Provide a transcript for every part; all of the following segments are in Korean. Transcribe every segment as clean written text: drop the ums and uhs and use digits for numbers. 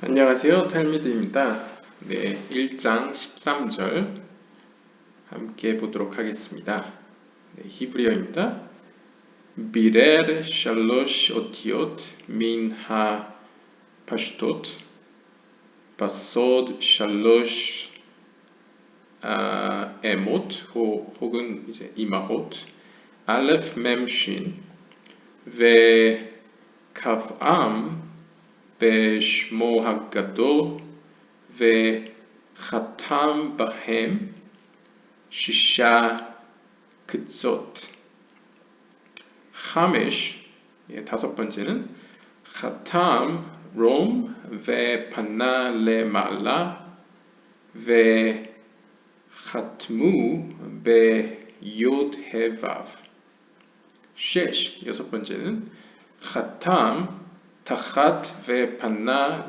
안녕하세요. 탈미드입니다. 네, 1장 13절 함께 보도록 하겠습니다. 네, 히브리어입니다. 비렐 샬로sh 오티옷 민 하 파슈토트 바소드 샬로sh 에모트 혹은 이제 이마호트 알레프 멤신 ve kaf'am בשמו הגדול וחתם בהם שישה קצות. חמש, 다섯 번째는 חתם 롬 ופנה למעלה וחתמו ביוד הוו. שש, 여섯 번째는 חתם תחת ופנה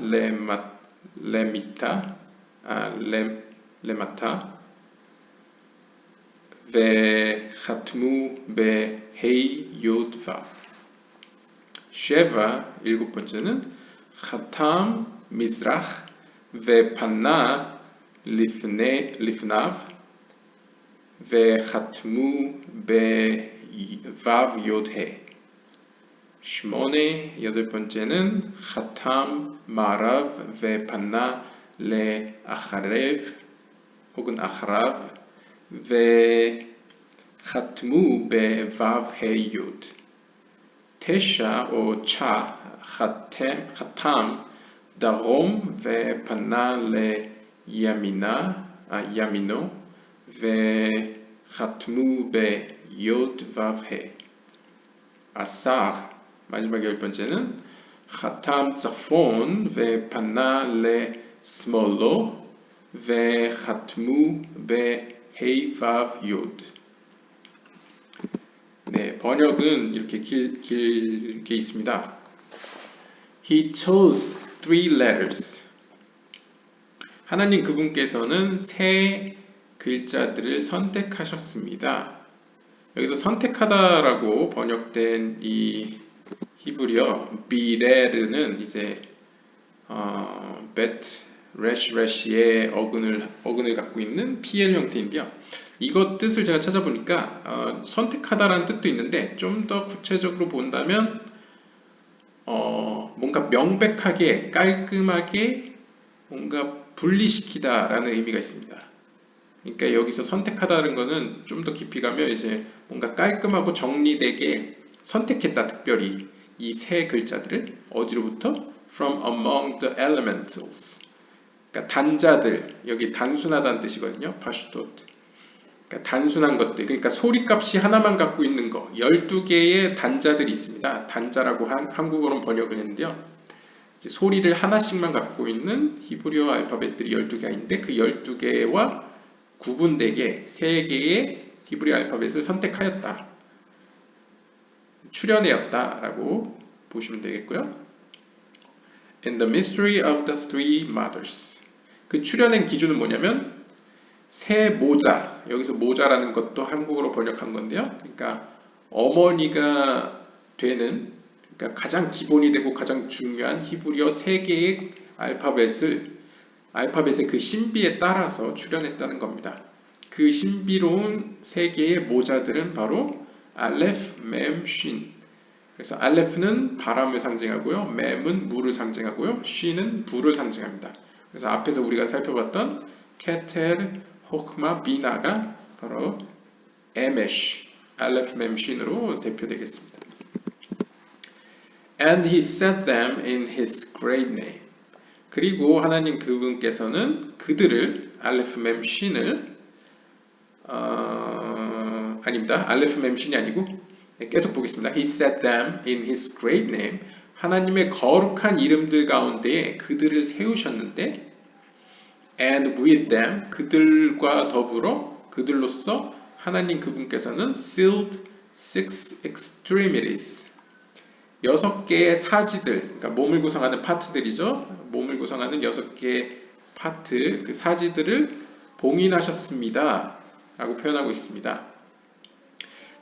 למטה וחתמו בה' י' ו'. שבע, 일곱 번째는 חתם מזרח ופנה לפניו וחתמו בו' י' ה'. שמונה, 여덟 번째는 חתם מערב ופנה לאחריו 혹은 אחריו וחתמו בו' ה' י'. תשע או צ'ה, חתם דרום ופנה לימינו וחתמו בי' ו' ה'. עשר, 마지막 열 번째는 חתם צפון ופנה לשמאלו וחתמו בה' ו' י'. 네, 번역은 이렇게 길게 있습니다. He chose three letters. 하나님 그분께서는 세 글자들을 선택하셨습니다. 여기서 선택하다라고 번역된 이 히브리어 비레르는 이제 bet 레시의 어근을 갖고 있는 PL 형태인데요. 이것 뜻을 제가 찾아보니까 선택하다라는 뜻도 있는데 좀 더 구체적으로 본다면 뭔가 명백하게 깔끔하게 뭔가 분리시키다라는 의미가 있습니다. 그러니까 여기서 선택하다는 거는 좀 더 깊이 가면 이제 뭔가 깔끔하고 정리되게 선택했다, 특별히 이 세 글자들을 어디로부터? From among the elementals. 그러니까 단자들, 여기 단순하다는 뜻이거든요. 파슈토트. 그러니까 단순한 것들, 그러니까 소리값이 하나만 갖고 있는 거, 12개의 단자들이 있습니다. 단자라고 한국어로 번역을 했는데요. 이제 소리를 하나씩만 갖고 있는 히브리어 알파벳들이 12개가 있는데 그 12개와 구분되게 3개의 히브리어 알파벳을 선택하였다. 출현하였다라고 보시면 되겠고요. In the mystery of the three mothers. 그 출현한 기준은 뭐냐면 세 모자, 여기서 모자라는 것도 한국어로 번역한 건데요. 그러니까 어머니가 되는, 그러니까 가장 기본이 되고 가장 중요한 히브리어 3개의 알파벳의 그 신비에 따라서 출현했다는 겁니다. 그 신비로운 3개의 모자들은 바로 알레프, 맴, 쉰. 그래서 알레프는 바람을 상징하고요. 맴은 물을 상징하고요. 쉰은 불을 상징합니다. 그래서 앞에서 우리가 살펴봤던 케텔, 호크마, 비나가 바로 에메쉬, 알레프, 맴, 쉰으로 대표되겠습니다. And he set them in his great name. 그리고 하나님 그분께서는 그들을 알레프, 맴, 쉰을 아닙니다. 알레프 멤신이 아니고 계속 보겠습니다. He set them in his great name. 하나님의 거룩한 이름들 가운데에 그들을 세우셨는데 and with them, 그들과 더불어 그들로서 하나님 그분께서는 sealed six extremities, 6개의 사지들, 그러니까 몸을 구성하는 파트들이죠. 몸을 구성하는 6개의 파트, 그 사지들을 봉인하셨습니다 라고 표현하고 있습니다.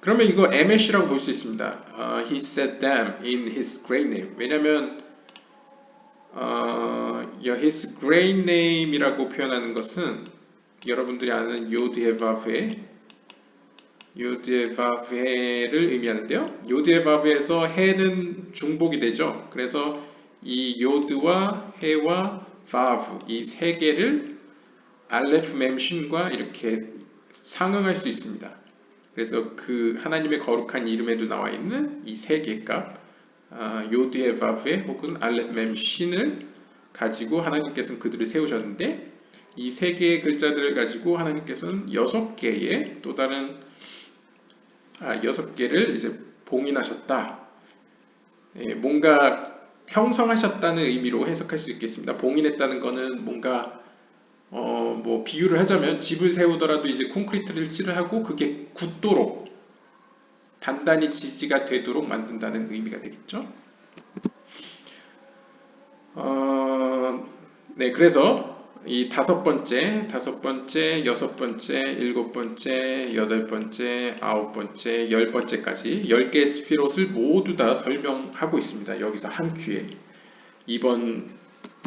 그러면 이거 MS라고 볼 수 있습니다. He set them in his great name. 왜냐하면 his great name이라고 표현하는 것은 여러분들이 아는 요드에바브헤를 의미하는데요. 요드에바브에서 해는 중복이 되죠. 그래서 이 요드와 해와 바브 이 세 개를 알레프 mem신과 이렇게 상응할 수 있습니다. 그래서 그 하나님의 거룩한 이름에도 나와 있는 이 세 개 값 요드에 바브에 혹은 알레프 mem신을 가지고 하나님께서는 그들을 세우셨는데 이 세 개의 글자들을 가지고 하나님께서는 여섯 개의 또 다른 여섯 개를 이제 봉인하셨다. 뭔가 형성하셨다는 의미로 해석할 수 있겠습니다. 봉인했다는 거는 뭔가 뭐 비유를 하자면 집을 세우더라도 이제 콘크리트를 칠을 하고 그게 굳도록 단단히 지지가 되도록 만든다는 의미가 되겠죠. 네, 그래서 이 다섯 번째, 여섯 번째, 일곱 번째, 여덟 번째, 아홉 번째, 열 번째까지 10개의 스피롯을 모두 다 설명하고 있습니다. 여기서 한 큐에 이번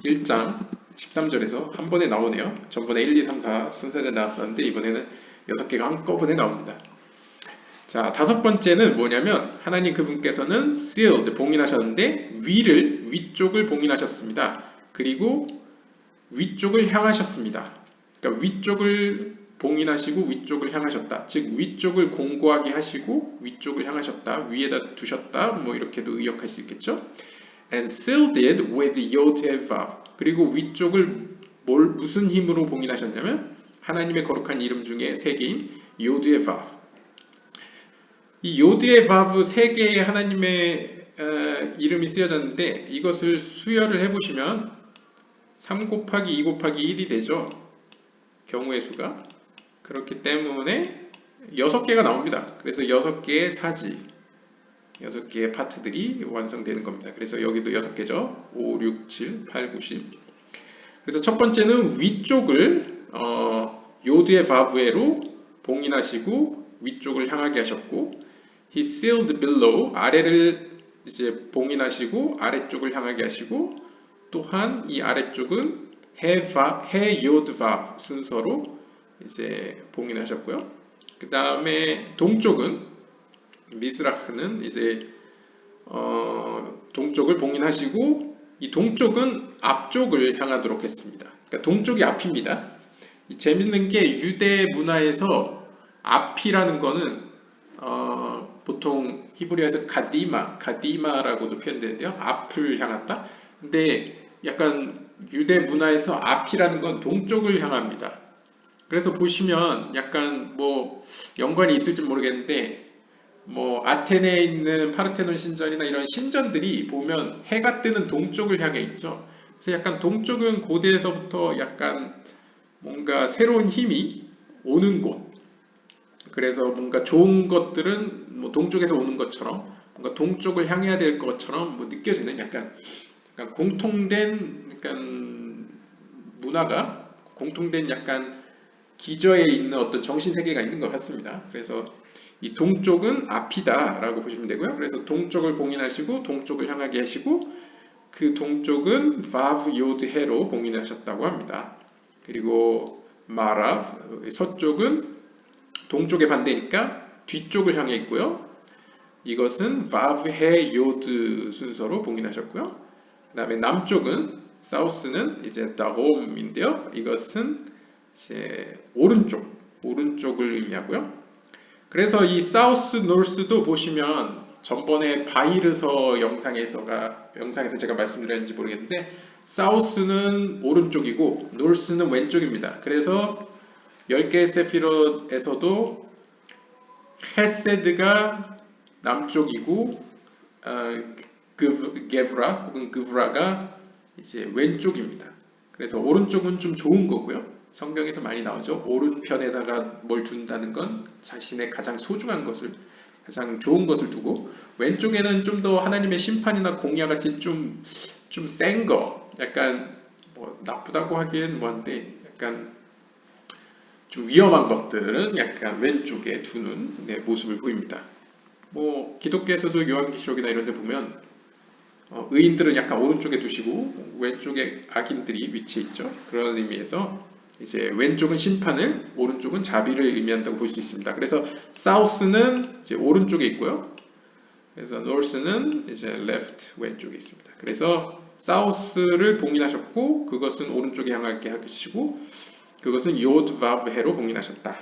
1장 13절에서 한 번에 나오네요. 전번에 1, 2, 3, 4 순서대로 나왔었는데 이번에는 6개가 한꺼번에 나옵니다. 자, 다섯 번째는 뭐냐면 하나님 그분께서는 sealed, 봉인하셨는데 위쪽을 봉인하셨습니다. 그리고 위쪽을 향하셨습니다. 그러니까 위쪽을 봉인하시고 위쪽을 향하셨다. 즉 위쪽을 공고하게 하시고 위쪽을 향하셨다. 위에다 두셨다. 뭐 이렇게도 의역할 수 있겠죠. And sealed it with Yod-Heh-Vav. 그리고 위쪽을 무슨 힘으로 봉인하셨냐면 하나님의 거룩한 이름 중에 세 개인 Yod-Heh-Vav. 이 Yod-Heh-Vav 세 개의 하나님의 이름이 쓰여졌는데 이것을 수열을 해보시면 3 곱하기 2 곱하기 1이 되죠. 경우의 수가. 그렇기 때문에 6개가 나옵니다. 그래서 6개의 사지, 6개의 파트들이 완성되는 겁니다. 그래서 여기도 6개죠. 5, 6, 7, 8, 9, 10. 그래서 첫 번째는 위쪽을 요드의 바브에로 봉인하시고 위쪽을 향하게 하셨고 He sealed below 아래를 이제 봉인하시고 아래쪽을 향하게 하시고 또한 이 아래쪽은 해 요드 바브 순서로 이제 봉인하셨고요. 그 다음에 동쪽은 미스라크는 이제 동쪽을 봉인하시고 이 동쪽은 앞쪽을 향하도록 했습니다. 그러니까 동쪽이 앞입니다. 재밌는 게 유대 문화에서 앞이라는 거는 보통 히브리어에서 가디마라고도 표현되는데요. 앞을 향한다. 근데 약간 유대 문화에서 앞이라는 건 동쪽을 향합니다. 그래서 보시면 약간 뭐 연관이 있을지 모르겠는데 뭐 아테네에 있는 파르테논 신전이나 이런 신전들이 보면 해가 뜨는 동쪽을 향해 있죠. 그래서 약간 동쪽은 고대에서부터 약간 뭔가 새로운 힘이 오는 곳. 그래서 뭔가 좋은 것들은 뭐 동쪽에서 오는 것처럼 뭔가 동쪽을 향해야 될 것처럼 뭐 느껴지는 약간 공통된 약간 문화가 공통된 약간 기저에 있는 어떤 정신 세계가 있는 것 같습니다. 그래서 이 동쪽은 앞이다라고 보시면 되고요. 그래서 동쪽을 봉인하시고 동쪽을 향하게 하시고 그 동쪽은 바브 요드 해로 봉인하셨다고 합니다. 그리고 마라브 서쪽은 동쪽의 반대니까 뒤쪽을 향해 있고요. 이것은 바브 해 요드 순서로 봉인하셨고요. 그 다음에 남쪽은 사우스는 이제 다홈인데요. 이것은 이제 오른쪽을 의미하고요. 그래서 이 사우스 노스도 보시면 전번에 바이르서 영상에서 제가 말씀드렸는지 모르겠는데 사우스는 오른쪽이고 노스는 왼쪽입니다. 그래서 10개의 세피롯에서도 헤세드가 남쪽이고 게브라 혹은 그브라가 이제 왼쪽입니다. 그래서 오른쪽은 좀 좋은 거고요. 성경에서 많이 나오죠. 오른편에다가 뭘 둔다는 건 자신의 가장 소중한 것을, 가장 좋은 것을 두고 왼쪽에는 좀 더 하나님의 심판이나 공의와 같이 좀 센 거, 약간 뭐 나쁘다고 하기엔 뭐한데 약간 좀 위험한 것들은 약간 왼쪽에 두는 모습을 보입니다. 뭐 기독교에서도 요한계시록이나 이런 데 보면 의인들은 약간 오른쪽에 두시고 왼쪽에 악인들이 위치해 있죠. 그런 의미에서 이제 왼쪽은 심판을, 오른쪽은 자비를 의미한다고 볼 수 있습니다. 그래서 south는 이제 오른쪽에 있고요. 그래서 north는 이제 left 왼쪽에 있습니다. 그래서 south를 봉인하셨고 그것은 오른쪽에 향하게 하시고 그것은 yod vav he로 봉인하셨다.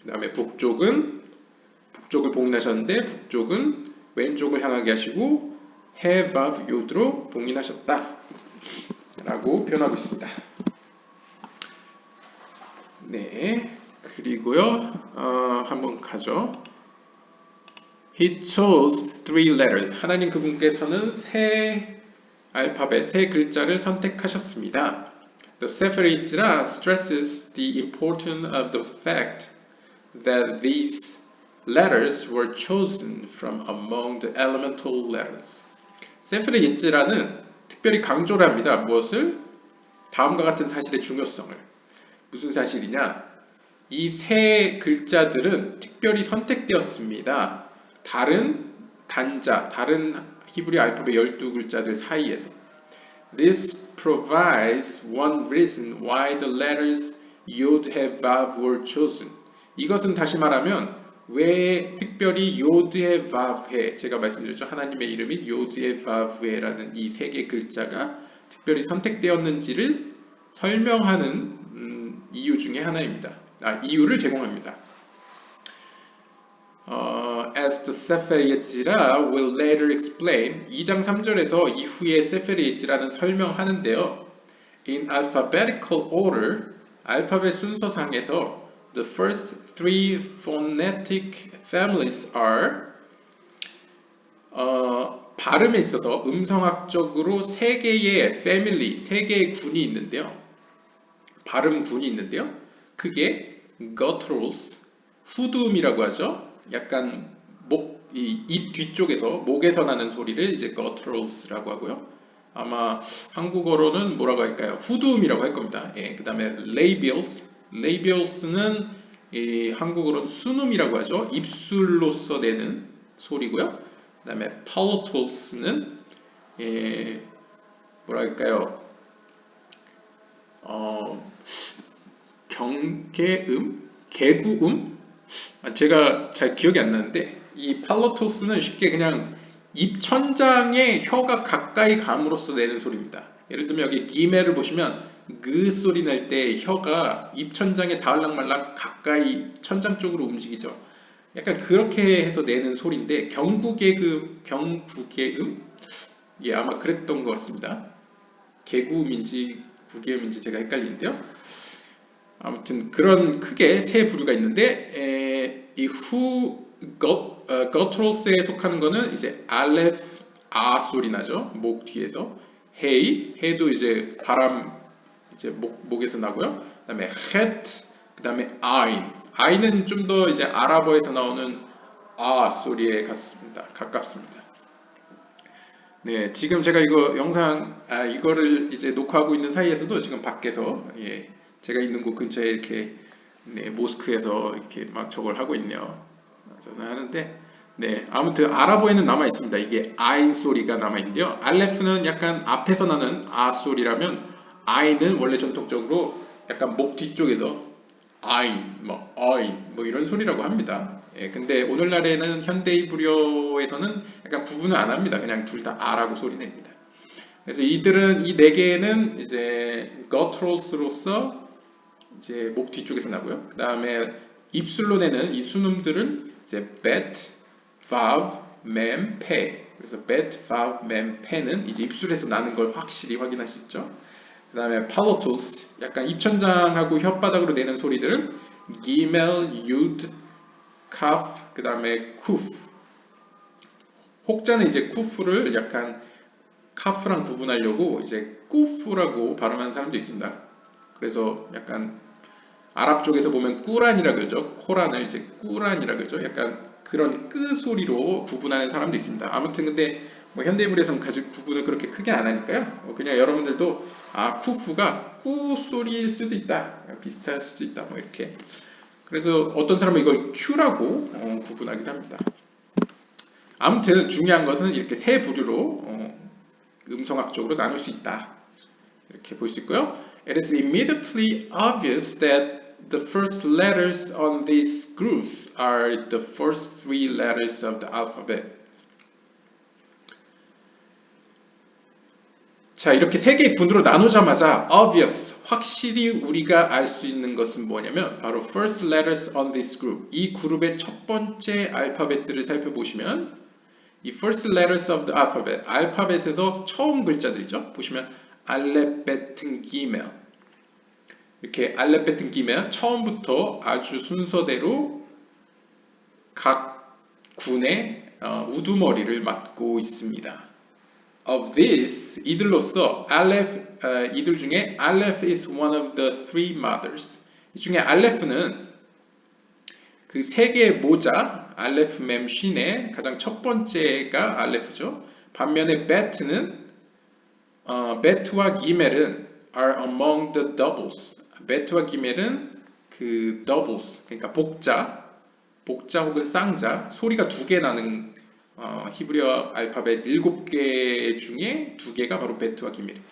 그 다음에 북쪽을 봉인하셨는데 북쪽은 왼쪽을 향하게 하시고 he vav yod로 봉인하셨다. 라고 표현하고 있습니다. 네, 그리고요, 한번 가죠. He chose three letters. 하나님 그분께서는 세 알파벳, 세 글자를 선택하셨습니다. The Sefer Yetzirah stresses the importance of the fact that these letters were chosen from among the elemental letters. 세프르 예츠라는 특별히 강조를 합니다. 무엇을? 다음과 같은 사실의 중요성을. 무슨 사실이냐? 이 세 글자들은 특별히 선택되었습니다. 다른 단자, 다른 히브리 알파벳 12글자들 사이에서. This provides one reason why the letters Yod, He, Vav were chosen. 이것은 다시 말하면 왜 특별히 Yod, He, Vav, He, 제가 말씀드렸죠. 하나님의 이름인 Yod, He, Vav, He라는 이 세 개 글자가 특별히 선택되었는지를 설명하는 이유 중에 하나입니다. 이유를 제공합니다. As the Sefer Yetzirah will later explain, 2장 3절에서 이후에 세페르 예지라는 설명하는데요. In alphabetical order, 알파벳 순서상에서 the first three phonetic families are 발음에 있어서 음성학적으로 세 개의 family, 세 개의 군이 있는데요. 발음군이 있는데요. 그게 gutturals, 후두음이라고 하죠. 약간 입 뒤쪽에서 목에서 나는 소리를 이제 gutturals라고 하고요. 아마 한국어로는 뭐라고 할까요? 후두음이라고 할 겁니다. 그 다음에 labials는 한국어로는 순음이라고 하죠. 입술로서 내는 소리고요. 그 다음에 palatals는 뭐라 할까요? 개구음? 제가 잘 기억이 안 나는데 이 팔로토스는 쉽게 그냥 입천장에 혀가 가까이 감으로써 내는 소리입니다. 예를 들면 여기 기매를 보시면 그 소리 날 때 혀가 입천장에 닿을락말락 가까이 천장 쪽으로 움직이죠. 약간 그렇게 해서 내는 소리인데 경구개음? 아마 그랬던 것 같습니다. 개구음인지 구개음인지 제가 헷갈리는데요. 아무튼 그런 크게 세 부류가 있는데 이 gutturals에 속하는 거는 이제 알레프 아 소리 나죠. 목 뒤에서 해도 이제 바람 이제 목에서 나고요. 그다음에 het, 그다음에 아인은 좀 더 이제 아랍어에서 나오는 아 소리에 가깝습니다. 네, 지금 제가 이거 영상 이거를 이제 녹화하고 있는 사이에서도 지금 밖에서 제가 있는 곳 근처에 이렇게 모스크에서 이렇게 막 저걸 하고 있네요. 저는 하는데 아무튼 아랍어에는 남아 있습니다. 이게 아인 소리가 남아 있는데요. 알레프는 약간 앞에서 나는 아 소리라면 아인은 원래 전통적으로 약간 목 뒤쪽에서 어인 뭐 이런 소리라고 합니다. 근데 오늘날에는 현대 히브리어에서는 약간 구분을 안 합니다. 그냥 둘 다 아라고 소리 냅니다. 그래서 이 네 개는 이제 gutturals로서 이제 목 뒤쪽에서 나고요. 그 다음에 입술로 내는 이 순음들은 이제 bet, vav, mem, pe. 그래서 bet, vav, mem, pe는 이제 입술에서 나는 걸 확실히 확인할 수 있죠. 그 다음에 palatals, 약간 입천장하고 혓바닥으로 내는 소리들은 gimel, yud, kaf, 그 다음에 kuf. 혹자는 이제 쿠프를 약간 카프랑 구분하려고 이제 꾸프라고 발음하는 사람도 있습니다. 그래서 약간 아랍 쪽에서 보면 꾸란이라 그러죠. 코란을 이제 꾸란이라 그러죠. 약간 그런 끄 소리로 구분하는 사람도 있습니다. 아무튼 근데 뭐 현대인물에서는 구분을 그렇게 크게 안 하니까요. 그냥 여러분들도 쿠프가 꾸 소리일 수도 있다. 비슷할 수도 있다. 뭐 이렇게. 그래서 어떤 사람은 이걸 큐라고 구분하기도 합니다. 아무튼 중요한 것은 이렇게 세 부류로 음성학적으로 나눌 수 있다. 이렇게 볼 수 있고요. It is immediately obvious that the first letters on these groups are the first three letters of the alphabet. 자, 이렇게 세 개의 군으로 나누자마자 obvious, 확실히 우리가 알 수 있는 것은 뭐냐면 바로 first letters on this group, 이 그룹의 첫 번째 알파벳들을 살펴보시면 이 first letters of the alphabet, 알파벳에서 처음 글자들이죠. 보시면 알렙, 베튼, 기멜, 이렇게 알렙, 베튼, 기멜 처음부터 아주 순서대로 각 군의 우두머리를 맡고 있습니다. Of this, 이들로서 이들 중에 Aleph is one of the three mothers. 이 중에 알레프는 그 세 개의 모자, 알레프 mem신의 가장 첫 번째가 알레프죠. 반면에 베트와 기멜은 are among the doubles. 베트와 기멜은 그 doubles, 그러니까 복자 혹은 쌍자, 소리가 두 개 나는 히브리어 알파벳 7개 중에 2개가 바로 베트와 기멜입니다.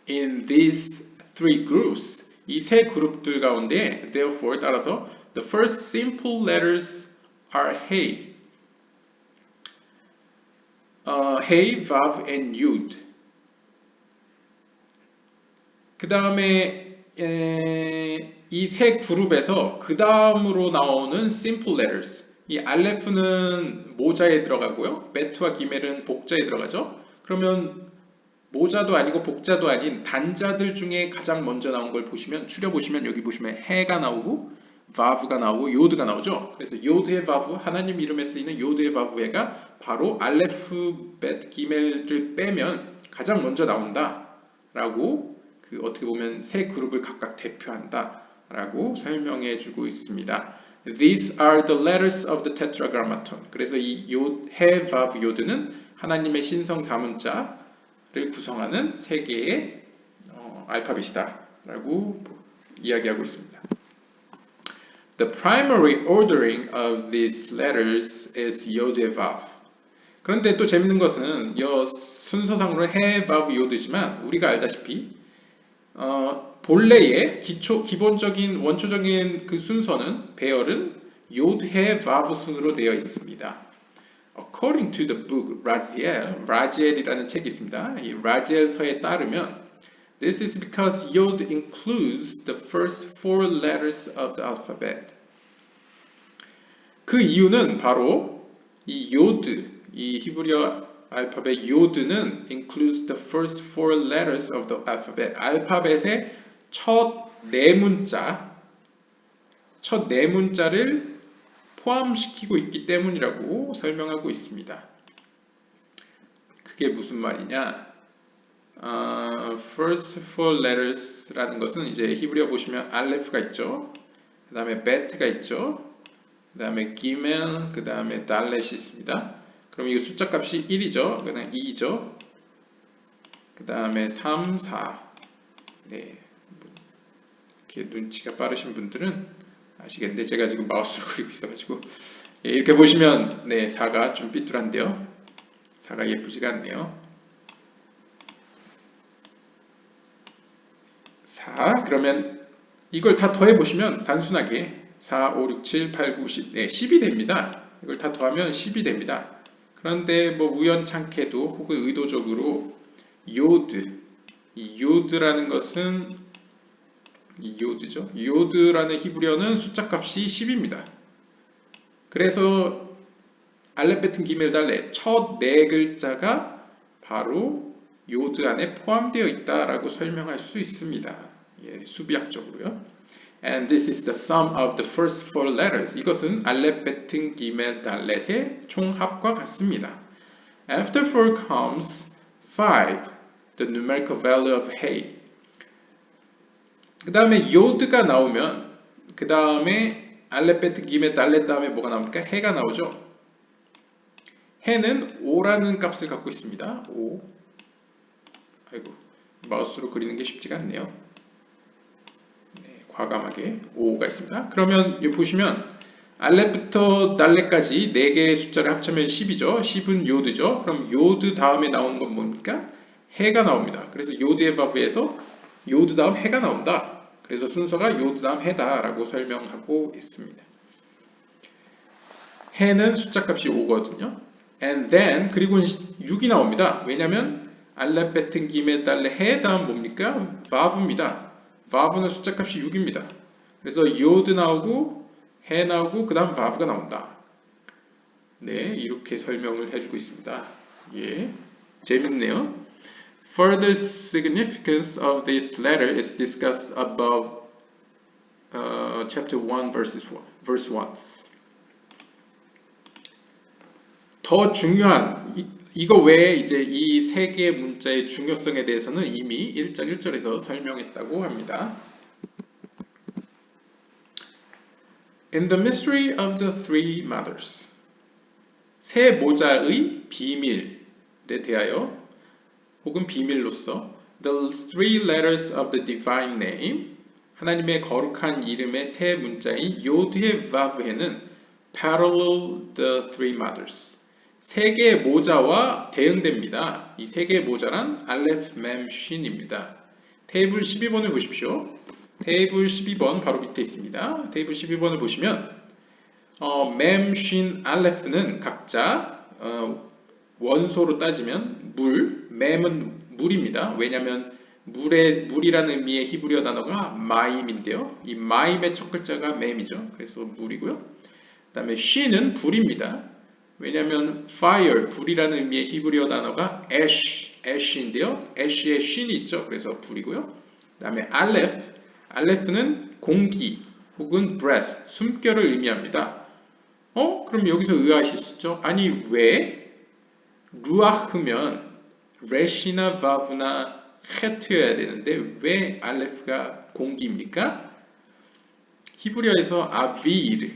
In these three groups, 이 세 그룹들 가운데 therefore 따라서 the first simple letters are Hey, Hey, Vav, and Yud. 그 다음에 이 세 그룹에서 그 다음으로 나오는 simple letters, 이 알레프는 모자에 들어가고요. 베트와 기멜은 복자에 들어가죠. 그러면 모자도 아니고 복자도 아닌 단자들 중에 가장 먼저 나온 걸 보시면 추려보시면 여기 보시면 해가 나오고 바브가 나오고 요드가 나오죠. 그래서 요드의 바브, 하나님 이름에 쓰이는 요드의 바브가 바로 알레프, 베트, 기멜을 빼면 가장 먼저 나온다라고 그 어떻게 보면 세 그룹을 각각 대표한다라고 설명해 주고 있습니다. These are the letters of the tetragrammaton. 그래서 이 해, 바브, 요드는 하나님의 신성 사문자를 구성하는 세 개의 알파벳이다라고 이야기하고 있습니다. The primary ordering of these letters is Yod, Vav. 그런데 또 재밌는 것은 이 순서상으로 해, 바브, 요드지만 우리가 알다시피 본래의 기본적인 원초적인 그 순서는 배열은 요드, 해, 바브 순으로 되어 있습니다. According to the book Raziel, 라지엘이라는 책이 있습니다. 이 라지엘서에 따르면 This is because Yod includes the first four letters of the alphabet. 그 이유는 바로 이 요드, 이 히브리어 알파벳 요드는 includes the first four letters of the alphabet. 알파벳의 첫 네 문자를 포함시키고 있기 때문이라고 설명하고 있습니다. 그게 무슨 말이냐? First four letters라는 것은 이제 히브리어 보시면 알레프가 있죠. 그 다음에 베트가 있죠. 그 다음에 기멜, 그 다음에 달렛이 있습니다. 그럼 이거 숫자 값이 1이죠. 그 다음에 2죠. 그 다음에 3, 4. 네. 이렇게 눈치가 빠르신 분들은 아시겠는데 제가 지금 마우스로 그리고 있어가지고 예, 이렇게 보시면 네, 4가 좀 삐뚤한데요. 4가 예쁘지가 않네요. 4, 그러면 이걸 다 더해보시면 단순하게 4, 5, 6, 7, 8, 9, 10, 네, 10이 됩니다. 이걸 다 더하면 10이 됩니다. 그런데 뭐 우연찮게도 혹은 의도적으로 요드, 이 요드라는 것은 이 요드죠. 요드라는 히브리어는 숫자 값이 10입니다. 그래서 알렙, 베튼, 기멜, 달렛 첫 네 글자가 바로 요드 안에 포함되어 있다라고 설명할 수 있습니다. 예, 수비학적으로요. And this is the sum of the first four letters. 이것은 알렙, 베튼, 기멜, 달렛의 총합과 같습니다. After 4 comes 5, the numerical value of Hey. 그 다음에 요드가 나오면 그 다음에 알렙, 베튼, 기멜, 달렛 다음에 뭐가 나옵니까? 해가 나오죠. 해는 5라는 값을 갖고 있습니다. 5. 아이고, 마우스로 그리는 게 쉽지가 않네요. 네, 과감하게 5가 있습니다. 그러면 여기 보시면 알렙부터 달렙까지 4개의 숫자를 합치면 10이죠. 10은 요드죠. 그럼 요드 다음에 나오는 건 뭡니까? 해가 나옵니다. 그래서 요드의 바브에서 요드 다음 해가 나온다. 그래서 순서가 요드 다음 해다라고 설명하고 있습니다. 해는 숫자값이 5거든요. And then 그리고 6이 나옵니다. 왜냐하면 알렙 뱉은 김에 달래 해 다음 뭡니까? 바브입니다. 바브는 숫자값이 6입니다. 그래서 요드 나오고 해 나오고 그 다음 바브가 나온다. 네, 이렇게 설명을 해주고 있습니다. 예, 재밌네요. Further significance of this letter is discussed above chapter 1 verse 1. 더 중요한 이거 외에 이제 이 세 개의 문자의 중요성에 대해서는 이미 1장 1절에서 설명했다고 합니다. In the mystery of the three mothers. 세 모자의 비밀에 대하여 혹은 비밀로서 the three letters of the divine name 하나님의 거룩한 이름의 세 문자인 요드의 바브헤는 parallel the three mothers 세 개의 모자와 대응됩니다. 이 세 개의 모자란 알레프 맴 쉰입니다. 테이블 12번을 보십시오. 테이블 12번 바로 밑에 있습니다. 테이블 12번을 보시면 맴 쉰 알레프는 각자 원소로 따지면 물, 맴은 물입니다. 왜냐하면 물이라는 의미의 히브리어 단어가 마임인데요. 이 마임의 첫 글자가 맴이죠. 그래서 물이고요. 그 다음에 쉰은 불입니다. 왜냐하면 fire, 불이라는 의미의 히브리어 단어가 ash인데요. ash에 쉰이 있죠. 그래서 불이고요. 그 다음에 알레프는 공기 혹은 breath, 숨결을 의미합니다. 그럼 여기서 의아하실 수 있죠. 아니 왜 루아흐면 레시나 바브나 헤트여야 되는데 왜 알레프가 공기입니까? 히브리어에서 아비르,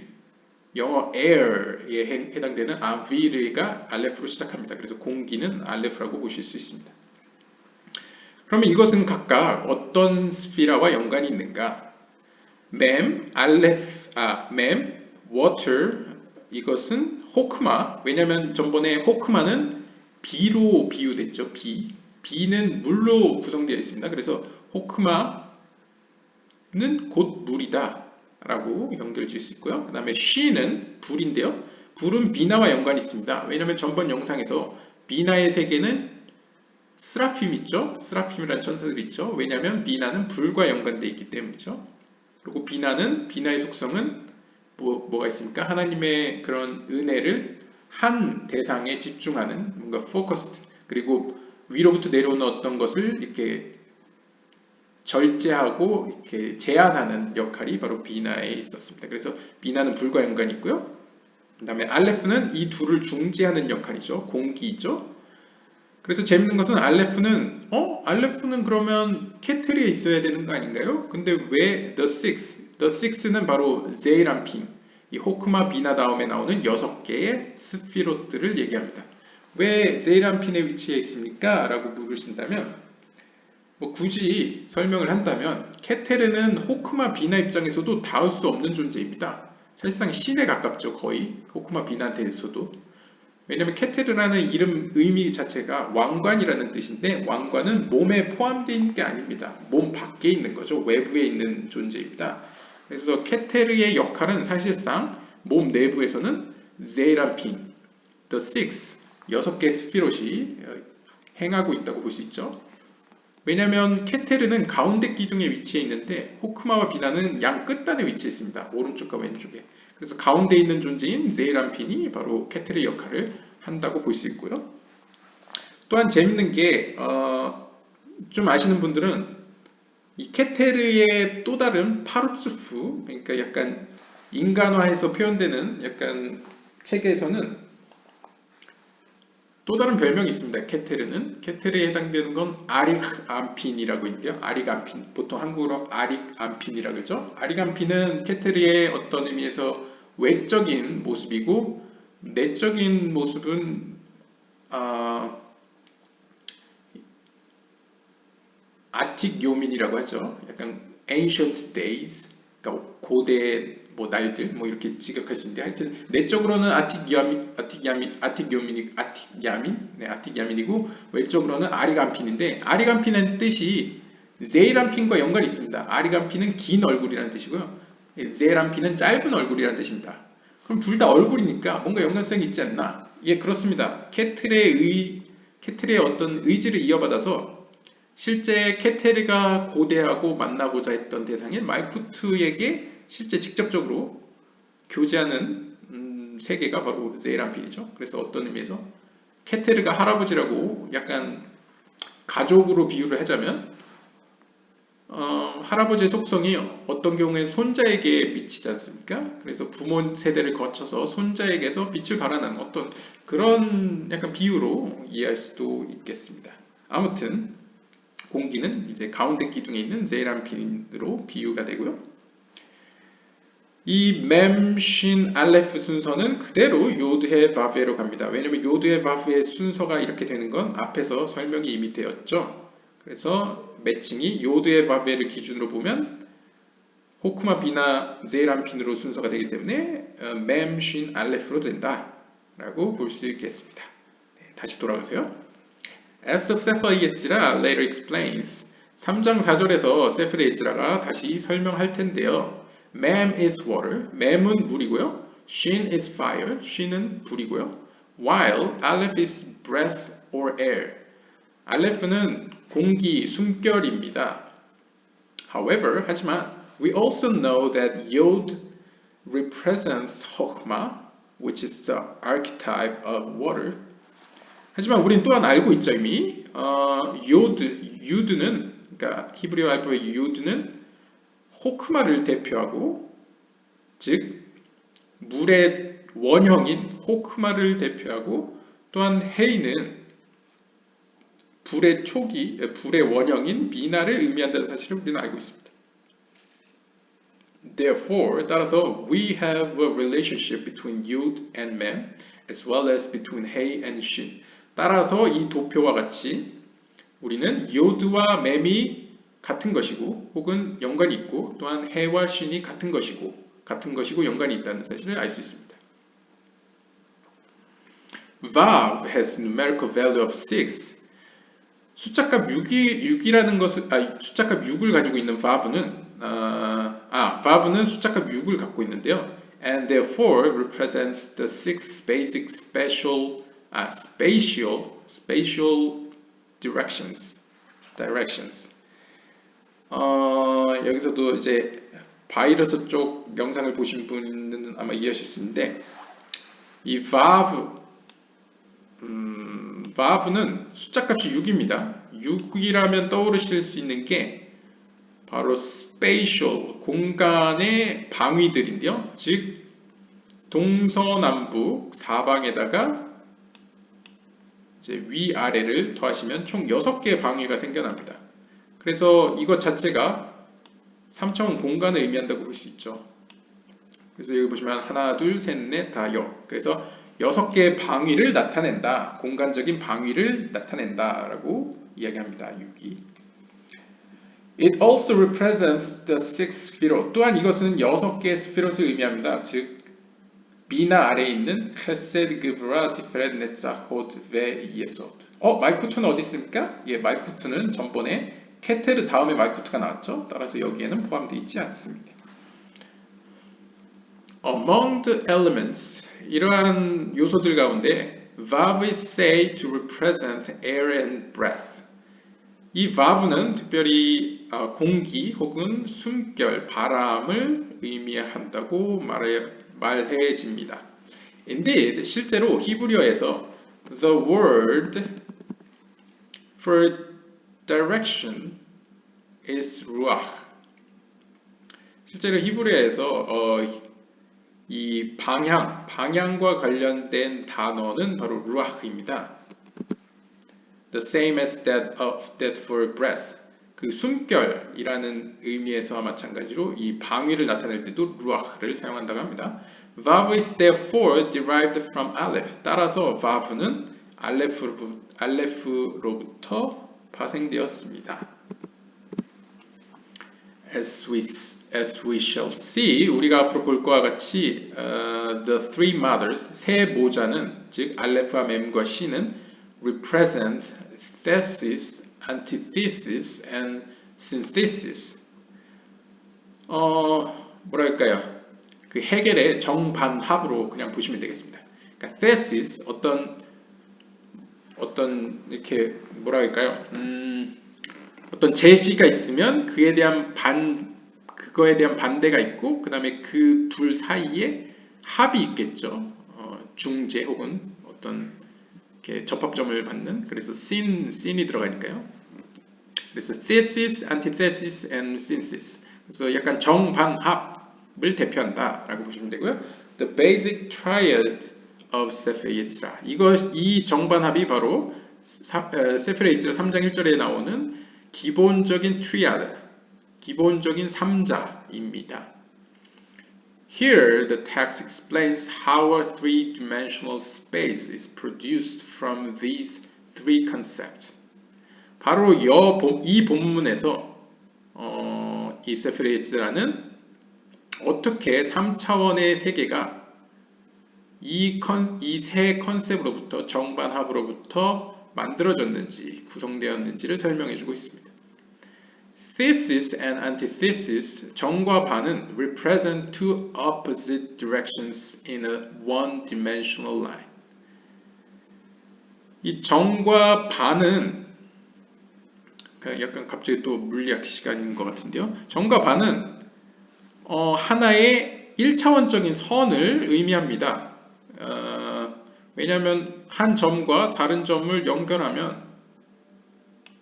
영어 air에 해당되는 아비르가 알레프로 시작합니다. 그래서 공기는 알레프라고 보실 수 있습니다. 그러면 이것은 각각 어떤 스피라와 연관이 있는가? 맴, water, 이것은 호크마. 왜냐하면 전번에 호크마는 비로 비유됐죠. 비는 물로 구성되어 있습니다. 그래서 호크마는 곧 물이다 라고 연결 지을 수 있고요. 그 다음에 she는 불인데요. 불은 비나와 연관이 있습니다. 왜냐하면 전번 영상에서 비나의 세계는 스라핌 있죠. 스라핌이라는 천사들 있죠. 왜냐하면 비나는 불과 연관되어 있기 때문이죠. 그리고 비나의 속성은 뭐가 있습니까? 하나님의 그런 은혜를 한 대상에 집중하는 뭔가 focused 그리고 위로부터 내려오는 어떤 것을 이렇게 절제하고 이렇게 제한하는 역할이 바로 비나에 있었습니다. 그래서 비나는 불과 연관이 있고요. 그 다음에 알레프는 이 둘을 중재하는 역할이죠. 공기죠. 그래서 재밌는 것은 알레프는 그러면 케트리에 있어야 되는 거 아닌가요? 근데 왜 the six는 바로 제이람핀, 이 호크마 비나 다음에 나오는 6개의 스피롯들을 얘기합니다. 왜 제이람핀에 위치해 있습니까? 라고 물으신다면 굳이 설명을 한다면 케테르는 호크마 비나 입장에서도 닿을 수 없는 존재입니다. 사실상 신에 가깝죠. 거의 호크마 비나한테서도. 왜냐하면 케테르라는 이름 의미 자체가 왕관이라는 뜻인데 왕관은 몸에 포함되어 있는 게 아닙니다. 몸 밖에 있는 거죠. 외부에 있는 존재입니다. 그래서 케테르의 역할은 사실상 몸 내부에서는 제이람핀, the six, 6개의 스피롯이 행하고 있다고 볼 수 있죠. 왜냐하면 케테르는 가운데 기둥에 위치해 있는데 호크마와 비나는 양 끝단에 위치해 있습니다. 오른쪽과 왼쪽에. 그래서 가운데 있는 존재인 제이람핀이 바로 케테르의 역할을 한다고 볼 수 있고요. 또한 재밌는 게 좀 아시는 분들은 이 케테르의 또 다른 파루츠프, 그러니까 약간 인간화해서 표현되는 약간 책에서는 또 다른 별명이 있습니다. 케테르에 해당되는 건 아릭암핀이라고 있는데요. 아릭암핀, 보통 한국어로 아릭암핀이라고 그러죠. 아릭암핀은 케테르의 어떤 의미에서 외적인 모습이고 내적인 모습은 아틱 요민이라고 하죠. 약간 ancient days, 그러니까 고대 뭐 날들 뭐 이렇게 직역할 수 있는데 하여튼 내적으로는 아틱야민이고 외적으로는 아리간핀인데 아리간핀의 뜻이 제이란핀과 연관이 있습니다. 아리간핀은 긴 얼굴이라는 뜻이고요. 제이란핀은 짧은 얼굴이라는 뜻입니다. 그럼 둘 다 얼굴이니까 뭔가 연관성이 있지 않나? 예, 그렇습니다. 케텔의 어떤 의지를 이어받아서 실제 케테르가 고대하고 만나고자 했던 대상인 말쿠트에게 실제 직접적으로 교제하는 세계가 바로 제이란필이죠. 그래서 어떤 의미에서 케테르가 할아버지라고 약간 가족으로 비유를 하자면 할아버지의 속성이 어떤 경우에 손자에게 미치지 않습니까? 그래서 부모 세대를 거쳐서 손자에게서 빛을 발하는 어떤 그런 약간 비유로 이해할 수도 있겠습니다. 아무튼 공기는 이제 가운데 기둥에 있는 제이란핀으로 비유가 되고요. 이 맴, 쉰, 알레프 순서는 그대로 요드헤 바브에로 갑니다. 왜냐면 요드헤 바브의 순서가 이렇게 되는 건 앞에서 설명이 이미 되었죠. 그래서 매칭이 요드헤 바브에를 기준으로 보면 호크마 비나 제이란핀으로 순서가 되기 때문에 맴, 쉰, 알레프로 된다 라고 볼 수 있겠습니다. 네, 다시 돌아가세요. As the Sefer Yetzirah later explains, 3장 4절에서 세프레 예지라가 다시 설명할 텐데요. Mem is water, mem은 물이고요. Shin is fire, shin은 불이고요. While Aleph is breath or air, 알레프는 공기, 숨결입니다. However, 하지만 we also know that Yod represents Chokhmah, which is the archetype of water. 하지만 우린 또한 알고 있죠 이미 유드는 그러니까 히브리어 알파벳 유드는 호크마를 대표하고 즉 물의 원형인 호크마를 대표하고 또한 헤이는 불의 원형인 비나를 의미한다는 사실을 우리는 알고 있습니다. Therefore, 따라서 we have a relationship between Yud and Mem as well as between Hey and Shin. 따라서 이 도표와 같이 우리는 요드와 맴이 같은 것이고 혹은 연관이 있고 또한 해와 신이 같은 것이고 연관이 있다는 사실을 알 수 있습니다. Vav has numerical value of 6. 숫자값 6이라는 것을 숫자값 6을 가지고 있는 Vav는 숫자값 6을 갖고 있는데요. And therefore represents the 6 basic spatial directions. 여기서도 이제 바이러스 쪽 영상을 보신 분은 아마 이해하실 수 있는데 이 vav는 숫자값이 6입니다. 6이라면 떠오르실 수 있는 게 바로 spatial 공간의 방위들인데요. 즉 동서남북 사방에다가 이제 위아래를 더하시면 총 6개의 방위가 생겨납니다. 그래서 이것 자체가 3차원 공간을 의미한다고 볼 수 있죠. 그래서 여기 보시면 하나, 둘, 셋, 넷, 다, 여. 그래서 6개의 방위를 나타낸다. 공간적인 방위를 나타낸다 라고 이야기합니다. 6이. It also represents the six spherot. 또한 이것은 6개의 스피롯을 의미합니다. 즉 비나 아래에 있는 헤세드, 그브라, 티페렛, 네tzach, hod, ve, yesod. 말쿠트는 어디 있습니까? 예, 말쿠트는 전번에 케테르 다음에 말쿠트가 나왔죠. 따라서 여기에는 포함되어 있지 않습니다. Among the elements, 이러한 요소들 가운데 Vav is said to represent air and breath. 이 Vav는 특별히 공기 혹은 숨결, 바람을 의미한다고 말해집니다. Indeed, 실제로 히브리어에서 the word for direction is ruach. 실제로 히브리어에서 이 방향과 관련된 단어는 바로 ruach입니다. The same as that for breath. 그 숨결이라는 의미에서와 마찬가지로 이 방위를 나타낼 때도 ruach를 사용한다고 합니다. Vav is therefore derived from Aleph. 따라서 Vav는 알레프로부터 파생되었습니다. as we shall see, 우리가 앞으로 볼 것과 같이 the three mothers, 세 모자는 즉 알레프와 멤과 C는 represent thesis, antithesis, and synthesis. 뭐랄까요? 그 해겔의 정반합으로 그냥 보시면 되겠습니다. 그러니까 thesis 어떤 이렇게 뭐라 할까요? 어떤 제시가 있으면 그거에 대한 반대가 있고, 그 다음에 그 둘 사이에 합이 있겠죠. 중재 혹은 어떤 이렇게 접합점을 받는. 그래서 syn이 들어가니까요. 그래서 thesis, antithesis, and synthesis. 그래서 약간 정반합을 대표한다라고 보시면 되고요. The basic triad of Sefer Yetzirah. 이 정반합이 바로 세fer 예지라 3장 1절에 나오는 기본적인 트리아드, 기본적인 3자입니다. Here, the text explains how a three-dimensional space is produced from these three concepts. 바로 이 본문에서 이 세fer 예지라는 어떻게 3차원의 세계가 이 세 컨셉으로부터 정반합으로부터 만들어졌는지 구성되었는지를 설명해주고 있습니다. Thesis and antithesis, 정과 반은 represent two opposite directions in a one-dimensional line. 이 정과 반은 약간 갑자기 또 물리학 시간인 것 같은데요. 정과 반은 하나의 1차원적인 선을 의미합니다. 왜냐하면 한 점과 다른 점을 연결하면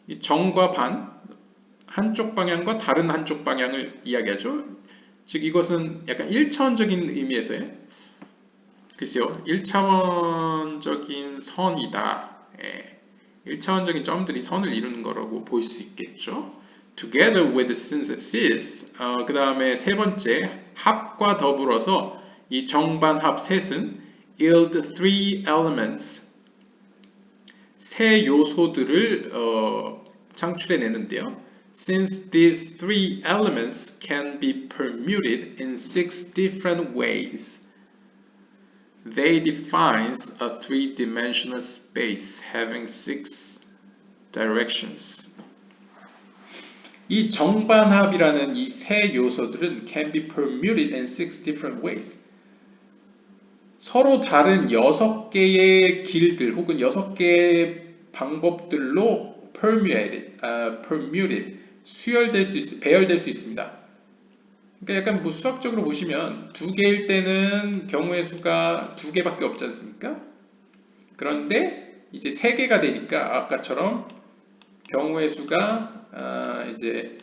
이 정과 반, 한쪽 방향과 다른 한쪽 방향을 이야기하죠. 즉 이것은 약간 1차원적인 의미에서의 글쎄요, 1차원적인 선이다. 1차원적인 점들이 선을 이루는 거라고 볼 수 있겠죠. Together with synthesis, 그 다음에 세 번째 합과 더불어서 이 정반합 셋은 yield three elements, 세 요소들을 창출해내는데요. Since these three elements can be permuted in 6 different ways, they defines a three-dimensional space having 6 directions. 이 정반합이라는 이 세 요소들은 can be permuted in 6 different ways. 서로 다른 6개의 길들 혹은 6개의 방법들로 permuted, 수열될 수 있습니다. 배열될 수 있습니다. 그러니까 약간 뭐 수학적으로 보시면 2개일 때는 경우의 수가 2개밖에 없지 않습니까? 그런데 이제 3개가 되니까 아까처럼 경우의 수가 이제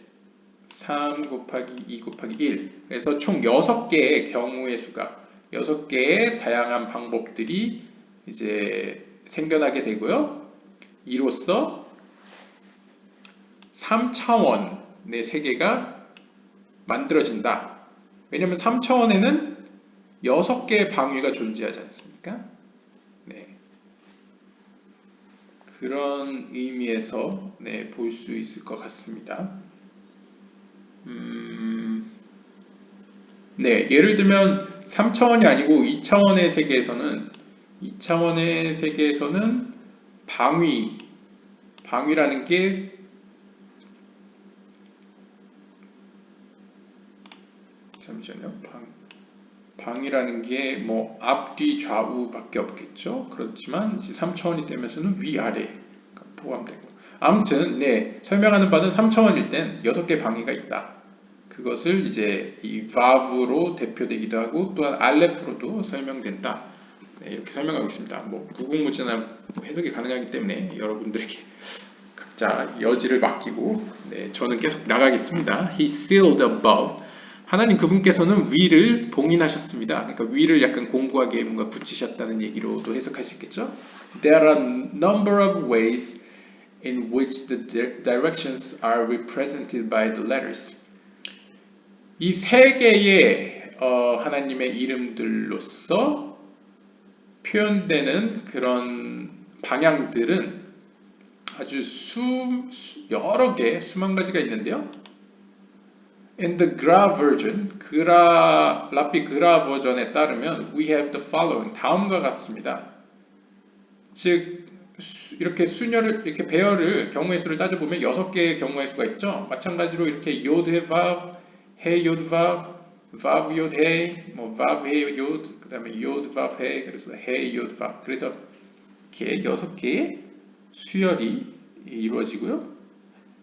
3 곱하기 2 곱하기 1, 그래서 총 6개의 경우의 수가 6개의 다양한 방법들이 이제 생겨나게 되고요. 이로써 3차원의 세계가 만들어진다. 왜냐하면 3차원에는 6개의 방위가 존재하지 않습니까? 네. 그런 의미에서 볼 수 있을 것 같습니다. 네, 예를 들면 3차원이 아니고 2차원의 세계에서는 방위라는 게 잠시만요. 방이라는 게 뭐 앞뒤 좌우밖에 없겠죠. 그렇지만 이제 3차원이 되면서는 위아래 포함되고, 아무튼 설명하는 바는 3차원일 땐 6개 방위가 있다. 그것을 이제 이 vav로 대표되기도 하고 또한 알레프로도 설명된다. 이렇게 설명하고 있습니다. 뭐 무궁무진한 해석이 가능하기 때문에 여러분들에게 각자 여지를 맡기고 저는 계속 나가겠습니다. He sealed above. 하나님 그분께서는 위를 봉인하셨습니다. 그러니까 위를 약간 공고하게 뭔가 붙이셨다는 얘기로도 해석할 수 있겠죠. There are a number of ways in which the directions are represented by the letters. 이 세 개의 하나님의 이름들로서 표현되는 그런 방향들은 아주 여러 개, 수만 가지가 있는데요. In the 라삐 그라 버전에 따르면 we have the following 다음과 같습니다. 즉 이렇게 수녀를 이렇게 배열을 경우의 수를 따져보면 6개의 경우의 수가 있죠. 마찬가지로 이렇게 요드 바브, 해 요드 바브, 바브 요드 해, 뭐 바브 해 요드, 그다음에 요드 바브 해, 그래서 해 요드 바브. 그래서 이렇게 6개의 수열이 이루어지고요.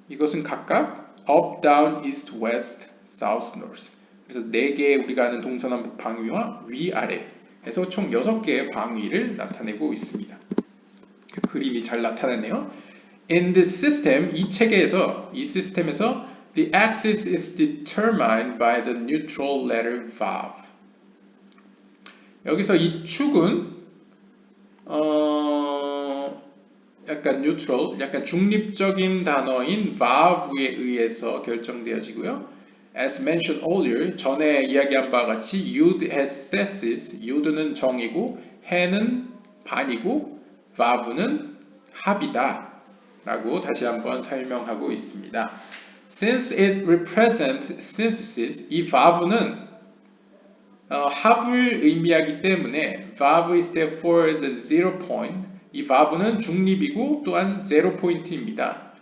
이것은 각각 up, down, east, west, south, north. 그래서 4개의 우리가 아는 동서남북 방위와 위아래 해서 총 6개의 방위를 나타내고 있습니다. 그림이 잘 나타났네요. In this system, 이 체계에서, 이 시스템에서 the axis is determined by the neutral letter vav. 여기서 이 축은 약간 neutral, 약간 중립적인 단어인 vav에 의해서 결정되어지고요. As mentioned earlier, 전에 이야기한 바와 같이 yud has sesses, yud는 정이고 해는 반이고 vav는 합이다 라고 다시 한번 설명하고 있습니다. Since it represents synthesis, 이 vav는 합을 의미하기 때문에 vav is therefore the 0 point. 이 vav는 중립이고 또한 0 포인트입니다.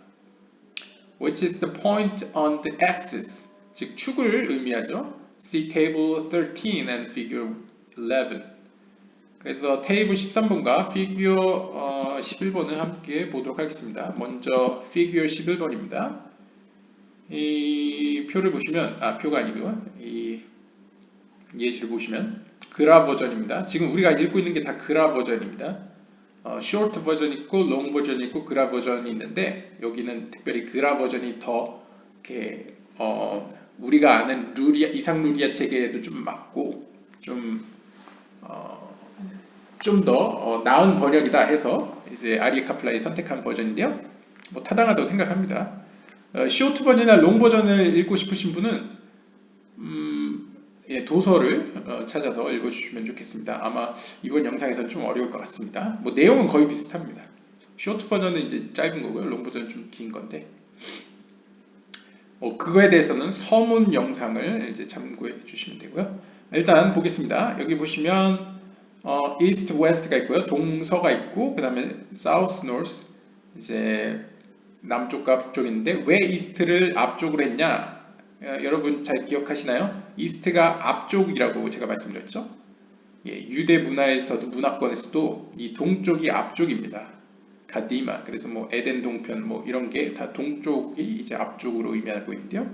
Which is the point on the axis. 즉 축을 의미하죠. See table 13 and figure 11. 그래서 테이블 13번과 피규어 11번을 함께 보도록 하겠습니다. 먼저 피규어 11번입니다. 이 표를 보시면 표가 아니고요. 이 예시를 보시면 그라 버전입니다. 지금 우리가 읽고 있는 게 다 그라 버전입니다. short 버전 있고 long 버전 있고 그라 버전이 있는데 여기는 특별히 그라 버전이 더 이렇게 우리가 아는 이상 루리아 체계에도 좀 맞고 좀 더 나은 번역이다 해서 이제 아리에 카플라이 선택한 버전인데요. 뭐 타당하다고 생각합니다. short 버전이나 long 버전을 읽고 싶으신 분은 도서를 찾아서 읽어주시면 좋겠습니다. 아마 이번 영상에서는 좀 어려울 것 같습니다. 뭐 내용은 거의 비슷합니다. 쇼트 버전은 이제 짧은 거고요. 롱 버전은 좀 긴 건데 그거에 대해서는 서문 영상을 이제 참고해 주시면 되고요. 일단 보겠습니다. 여기 보시면 east, west가 있고요. 동서가 있고 그 다음에 south, north 이제 남쪽과 북쪽인데 왜 east를 앞쪽으로 했냐? 여러분 잘 기억하시나요? 이스트가 앞쪽이라고 제가 말씀드렸죠. 유대 문화에서도 문화권에서도 이 동쪽이 앞쪽입니다. 가디마. 그래서 뭐 에덴 동편 뭐 이런 게 다 동쪽이 이제 앞쪽으로 의미하고 있는데요.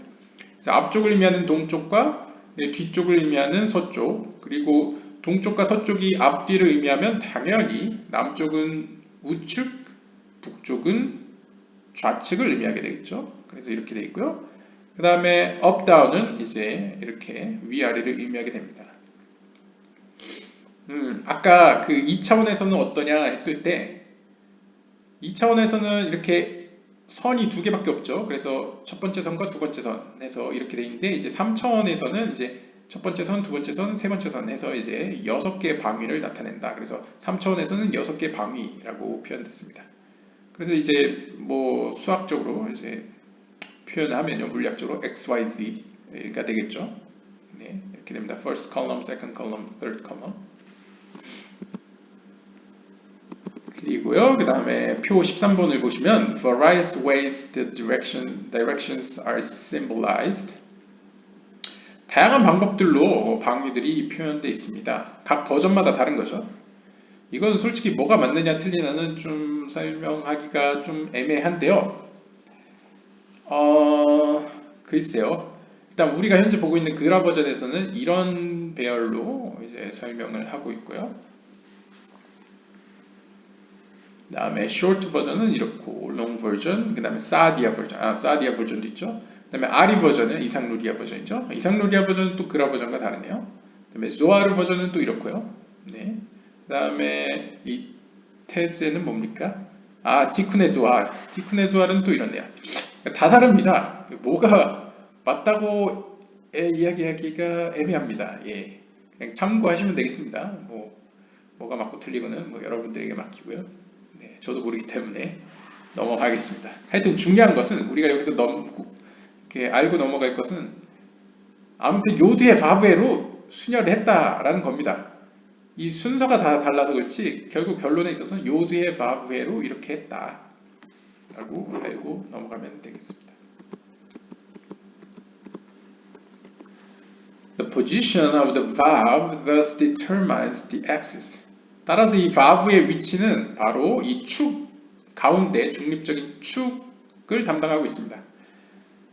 그래서 앞쪽을 의미하는 동쪽과 뒤쪽을 의미하는 서쪽 그리고 동쪽과 서쪽이 앞뒤를 의미하면 당연히 남쪽은 우측, 북쪽은 좌측을 의미하게 되겠죠. 그래서 이렇게 되어 있고요. 그 다음에 up, down은 이제 이렇게 위아래를 의미하게 됩니다. 아까 그 2차원에서는 어떠냐 했을 때 2차원에서는 이렇게 선이 2개밖에 없죠. 그래서 첫 번째 선과 두 번째 선 해서 이렇게 돼 있는데 이제 3차원에서는 이제 첫 번째 선, 두 번째 선, 세 번째 선 해서 이제 6개의 방위를 나타낸다. 그래서 3차원에서는 6개의 방위라고 표현됐습니다. 그래서 이제 뭐 수학적으로 이제 표현하면요 물리학적으로 XYZ가 되겠죠. 네, 이렇게 됩니다. First column, second column, third column. 그리고요, 그 다음에 표 13번을 보시면 various ways the directions are symbolized. 다양한 방법들로 방위들이 표현되어 있습니다. 각 버전마다 다른 거죠. 이건 솔직히 뭐가 맞느냐 틀리냐는 좀 설명하기가 좀 애매한데요. 글쎄요. 일단 우리가 현재 보고 있는 그라 버전에서는 이런 배열로 이제 설명을 하고 있고요. 그 다음에 short 버전은 이렇고 long 버전, 그 다음에 사디아 버전, 사디아 버전도 있죠. 그 다음에 아리 버전은 이상 루리아 버전이죠. 이상 루리아 버전은 또 그라 버전과 다르네요. 그 다음에 조아르 버전은 또 이렇고요. 네. 그 다음에 이 테스는 뭡니까? 티쿠네조알. 티쿠네조알은 또 이렇네요. 다 다릅니다. 뭐가 맞다고 이야기하기가 애매합니다. 예, 그냥 참고하시면 되겠습니다. 뭐가 맞고 틀리고는 뭐 여러분들에게 맡기고요. 네, 저도 모르기 때문에 넘어가겠습니다. 하여튼 중요한 것은 우리가 여기서 이렇게 알고 넘어갈 것은 아무튼 요드의 바브에로 순혈을 했다라는 겁니다. 이 순서가 다 달라서 그렇지 결국 결론에 있어서 요드의 바브에로 이렇게 했다 라고 알고 넘어가면 되겠습니다. The position of the valve thus determines the axis. 따라서 이 valve의 위치는 바로 이 축 가운데 중립적인 축을 담당하고 있습니다.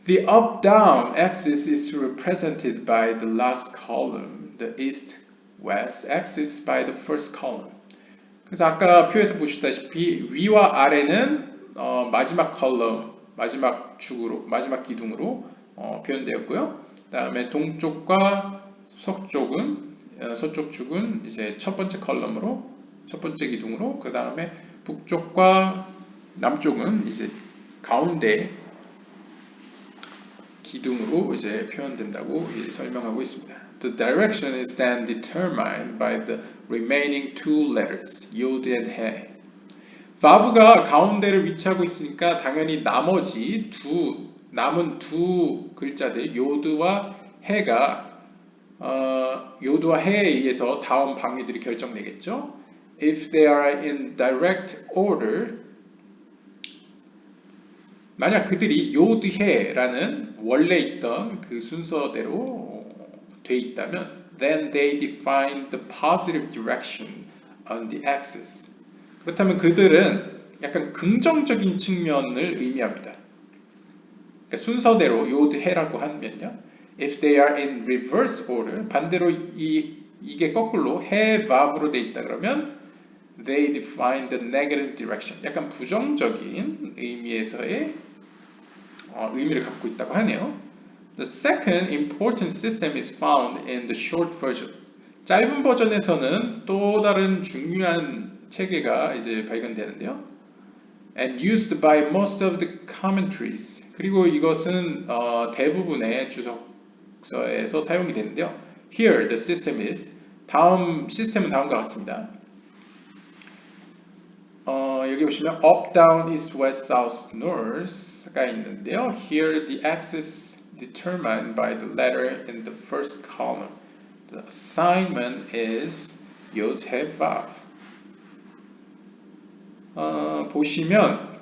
The up-down axis is represented by the last column, the east-west axis by the first column. 그래서 아까 표에서 보시다시피 위와 아래는 마지막 컬럼, 마지막 축으로, 마지막 기둥으로 표현되었고요. 그 다음에 동쪽과 서쪽 축은 이제 첫 번째 컬럼으로, 첫 번째 기둥으로, 그 다음에 북쪽과 남쪽은 이제 가운데 기둥으로 이제 표현된다고 설명하고 있습니다. The direction is then determined by the remaining two letters, yod and he. valve가 가운데를 위치하고 있으니까 당연히 나머지 남은 두 글자들 요드와 해가 요드와 해에 의해서 다음 방위들이 결정되겠죠. If they are in direct order, 만약 그들이 요드해라는 원래 있던 그 순서대로 돼 있다면 then they define the positive direction on the axis. 그렇다면 그들은 약간 긍정적인 측면을 의미합니다. 그러니까 순서대로 요드해라고 하면요. If they are in reverse order, 반대로 이게 거꾸로 해 vav로 돼 있다 그러면 they define the negative direction. 약간 부정적인 의미에서의 의미를 갖고 있다고 하네요. The second important system is found in the short version. 짧은 버전에서는 또 다른 중요한 체계가 이제 발견되는데요. And used by most of the commentaries. 그리고 이것은 대부분의 주석서에서 사용이 되는데요. Here the system is. 다음 시스템은 다음과 같습니다. 여기 보시면 up, down, east, west, south, north가 있는데요. Here the axis determined by the letter in the first column. The assignment is yod, he, vav. 보시면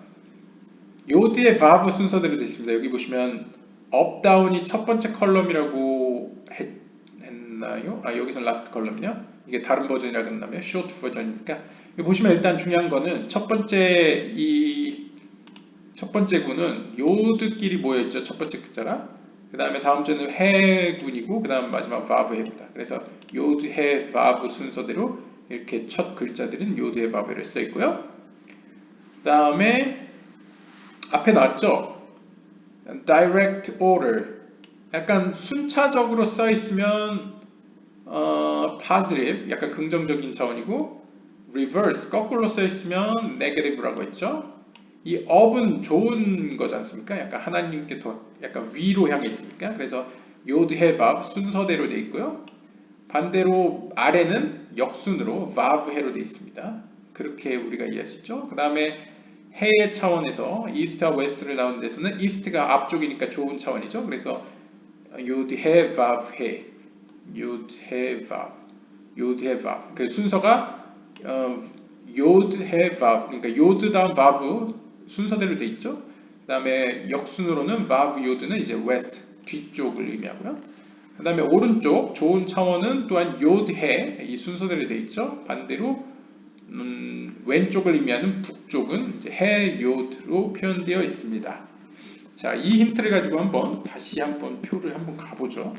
요드의 vav 순서대로 되어 있습니다. 여기 보시면 up, down이 첫 번째 컬럼이라고 했나요? 여기서 last 컬럼이요? 이게 다른 버전이라 그랬나요? short 버전이니까. 여기 보시면 일단 중요한 거는 첫 번째 구는 요드끼리 모여있죠. 첫 번째 글자가. 그 다음에 다음 주는 해군이고 그 다음 마지막 vav 해입니다. 그래서 요드, 해, vav 순서대로 이렇게 첫 글자들은 요드, 해, vav를 써 있고요. 그 다음에 앞에 나왔죠. direct order. 약간 순차적으로 써 있으면 positive, 약간 긍정적인 차원이고 reverse, 거꾸로 써 있으면 negative라고 했죠. 이 up은 좋은 거지 않습니까? 약간 하나님께 더 약간 위로 향해 있으니까. 그래서 yod, he, vav 순서대로 되어 있고요. 반대로 아래는 역순으로 vav, he로 되어 있습니다. 그렇게 우리가 이해할 수 있죠. 그 다음에 해의 차원에서 east와 west를 나오는 데서는 east가 앞쪽이니까 좋은 차원이죠. 그래서 yod, he, vav, he, yod, he, vav, yod, he, vav. 그 순서가 yod, he, vav. 그러니까 yod 다음 vav 순서대로 돼 있죠. 그 다음에 역순으로는 vav, yod는 이제 west 뒤쪽을 의미하고요. 그 다음에 오른쪽 좋은 차원은 또한 yod, he 이 순서대로 돼 있죠. 반대로 왼쪽을 의미하는 북쪽은 이제 해, 요드로 표현되어 있습니다. 자, 이 힌트를 가지고 다시 한번 표를 한번 가보죠.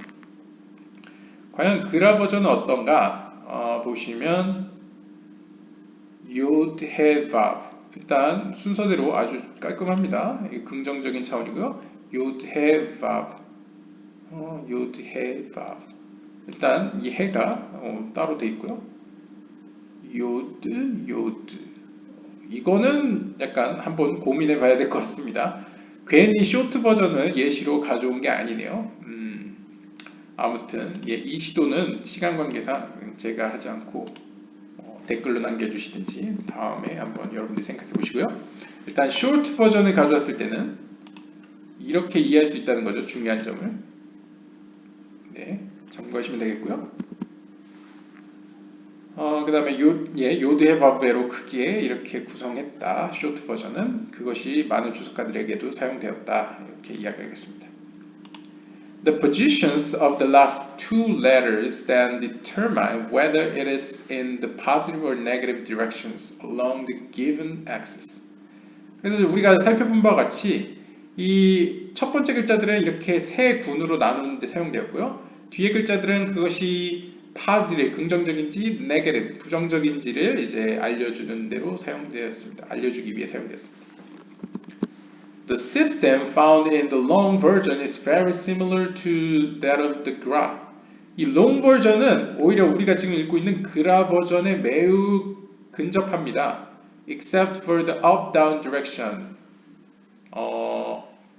과연 그라 버전은 어떤가? 보시면 yod, he, vav. 일단 순서대로 아주 깔끔합니다. 긍정적인 차원이고요. yod, he, vav. yod, he, vav. 일단 이 해가 따로 돼 있고요. 요드. 이거는 약간 한번 고민해 봐야 될 것 같습니다. 괜히 쇼트 버전을 예시로 가져온 게 아니네요. 아무튼 이 시도는 시간 관계상 제가 하지 않고 댓글로 남겨주시든지 다음에 한번 여러분들이 생각해 보시고요. 일단 쇼트 버전을 가져왔을 때는 이렇게 이해할 수 있다는 거죠. 중요한 점을. 네, 참고하시면 되겠고요. 그 다음에 요드의 밥배로 크기에 이렇게 구성했다. 쇼트 버전은 그것이 많은 주석가들에게도 사용되었다. 이렇게 이야기하겠습니다. The positions of the last two letters then determine whether it is in the positive or negative directions along the given axis. 그래서 우리가 살펴본 바와 같이 이 첫 번째 글자들은 이렇게 세 군으로 나누는 데 사용되었고요. 뒤에 글자들은 그것이 positive, 긍정적인지 negative, 부정적인지를 이제 알려주는 대로 사용되었습니다. 알려주기 위해 사용되었습니다. The system found in the long version is very similar to that of the graph. 이 long version은 오히려 우리가 지금 읽고 있는 그라 버전에 매우 근접합니다. Except for the up-down direction.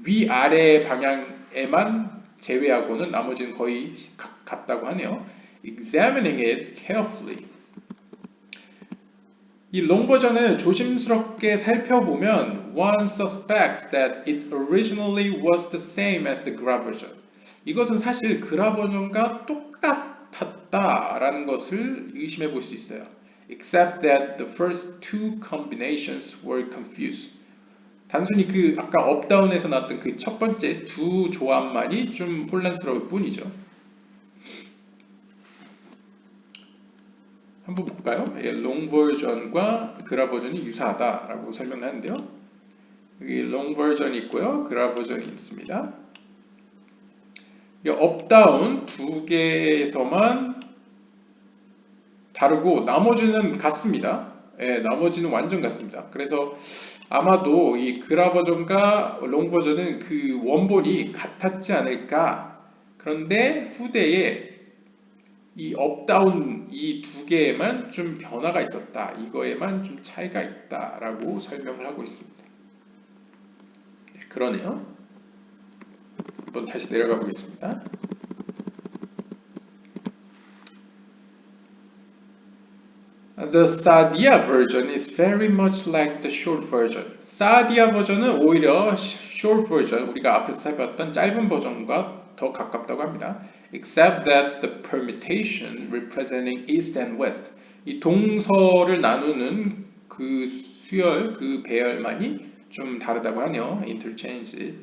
위아래 방향에만 제외하고는 나머지는 거의 같다고 하네요. Examining it carefully. 이 롱 버전을 조심스럽게 살펴보면 one suspects that it originally was the same as the gra version. 이것은 사실 그라 버전과 똑같았다라는 것을 의심해 볼 수 있어요. Except that the first two combinations were confused. 단순히 그 아까 업다운에서 나왔던 그 첫 번째 두 조합만이 좀 혼란스러울 뿐이죠. 한번 볼까요? 롱 버전과 그라 버전이 유사하다라고 설명하는데요. 여기 롱 버전이 있고요, 그라 버전이 있습니다. 업다운 두 개에서만 다르고 나머지는 같습니다. 나머지는 완전 같습니다. 그래서 아마도 이 그라 버전과 롱 버전은 그 원본이 같았지 않을까. 그런데 후대에 이 업다운 이 두 개에만 좀 변화가 있었다. 이거에만 좀 차이가 있다라고 설명을 하고 있습니다. 네, 그러네요. 한번 다시 내려가 보겠습니다. The Sadia version is very much like the short version. 사디아 버전은 오히려 short version, 우리가 앞에서 살펴봤던 짧은 버전과 더 가깝다고 합니다. Except that the permutation representing east and west, 이 동서를 나누는 그 수열, 그 배열만이 좀 다르다고 하네요. Interchange.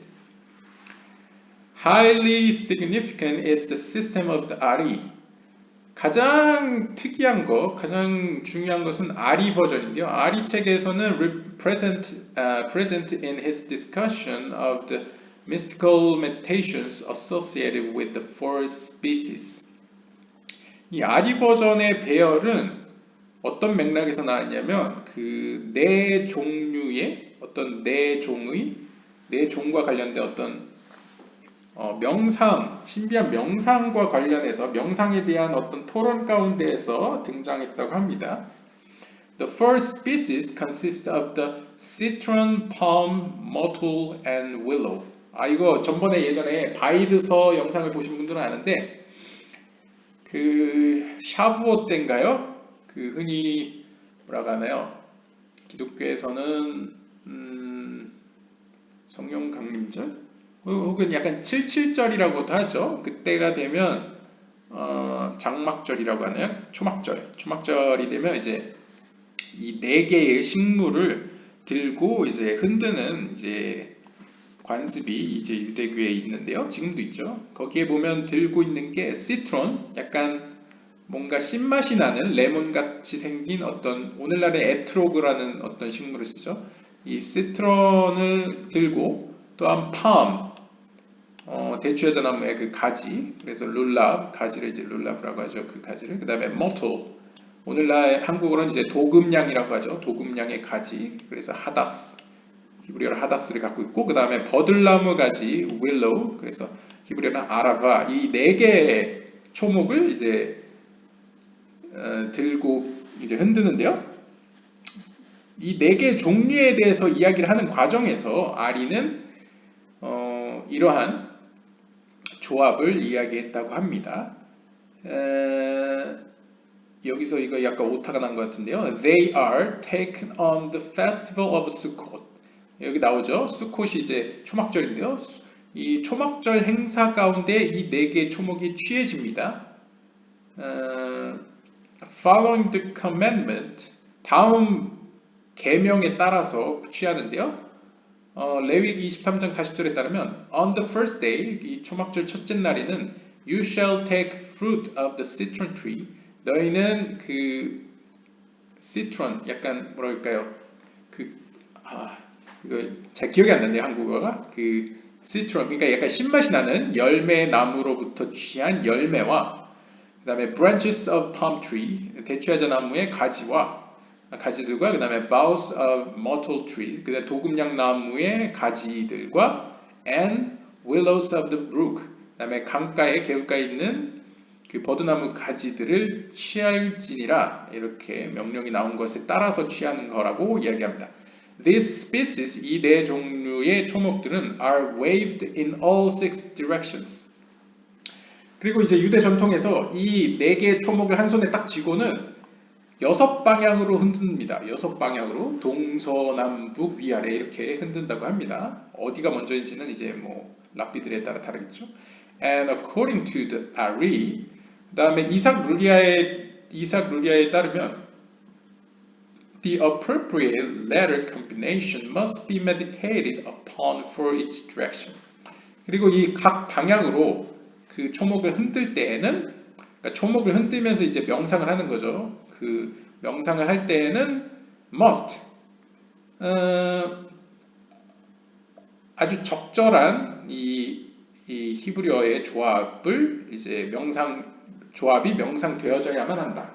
Highly significant is the system of the Ari. 가장 특이한 것, 가장 중요한 것은 아리 버전인데요. 아리 책에서는 present in his discussion of the mystical meditations associated with the four species. 이 아리 버전의 배열은 어떤 맥락에서 나왔냐면 그 네 종류의 어떤 네 종과 관련된 어떤 명상, 신비한 명상과 관련해서 명상에 대한 어떤 토론 가운데에서 등장했다고 합니다. The first species consist of the citron, palm, myrtle, and willow. 이거 전번에 예전에 바이르서 영상을 보신 분들은 아는데 그 샤브오 때인가요? 그 흔히 뭐라고 하나요? 기독교에서는 성령 강림절? 혹은 약간 77절이라고도 하죠. 그때가 되면 장막절이라고 하나요? 초막절이 되면 이제 이 네 개의 식물을 들고 이제 흔드는 이제 관습이 이제 유대교에 있는데요. 지금도 있죠. 거기에 보면 들고 있는 게 시트론, 약간 뭔가 신맛이 나는 레몬 같이 생긴 어떤 오늘날의 에트로그라는 어떤 식물을 쓰죠. 이 시트론을 들고 또한 팜, 대추여자나무의 그 가지, 그래서 룰랍, 가지를 이제 룰랍이라고 하죠. 그 가지를. 그 다음에 머틀, 오늘날 한국어로는 이제 도금냥이라고 하죠. 도금냥의 가지, 그래서 하다스, 히브리어로 하다스를 갖고 있고, 그 다음에 버들나무 가지, 윌로우, 그래서 히브리어는 아라바, 이 네 개의 초목을 이제 들고 이제 흔드는데요. 이 네 개의 종류에 대해서 이야기를 하는 과정에서 아리는 이러한 조합을 이야기했다고 합니다. 여기서 이거 약간 오타가 난 것 같은데요. They are taken on the festival of Sukkot. 여기 나오죠. 수콧이 이제 초막절인데요. 이 초막절 행사 가운데 이 네 개의 초목이 취해집니다. Following the commandment, 다음 계명에 따라서 취하는데요. 레위기 23장 40절에 따르면 On the first day, 이 초막절 첫째 날에는 You shall take fruit of the citron tree. 너희는 그 citron, 약간 뭐랄까요? 이거 잘 기억이 안 나네요, 한국어가. 그 citron, 그러니까 약간 신맛이 나는 열매 나무로부터 취한 열매와 그 다음에 branches of palm tree, 대추야자 나무의 가지들과 그 다음에 boughs of myrtle tree, 그 다음에 도금양 나무의 가지들과 and willows of the brook, 그 다음에 강가에 개울가에 있는 그 버드나무 가지들을 취할지니라 이렇게 명령이 나온 것에 따라서 취하는 거라고 이야기합니다. These species, 이 네 종류의 초목들은 are waved in all six directions. 그리고 이제 유대 전통에서 이 네 개의 초목을 한 손에 딱 쥐고는 여섯 방향으로 흔듭니다. 여섯 방향으로 동서남북 위아래 이렇게 흔든다고 합니다. 어디가 먼저인지는 이제 뭐 랍비들에 따라 다르겠죠. And according to the Ari, 그다음에 이삭 루리아에 따르면 the appropriate letter combination must be meditated upon for each direction. 그리고 이 각 방향으로 그 초목을 흔들 때에는, 그러니까 초목을 흔들면서 이제 명상을 하는 거죠. 그 명상을 할 때에는 must 아주 적절한 이 히브리어의 조합을 이제 조합이 명상되어져야만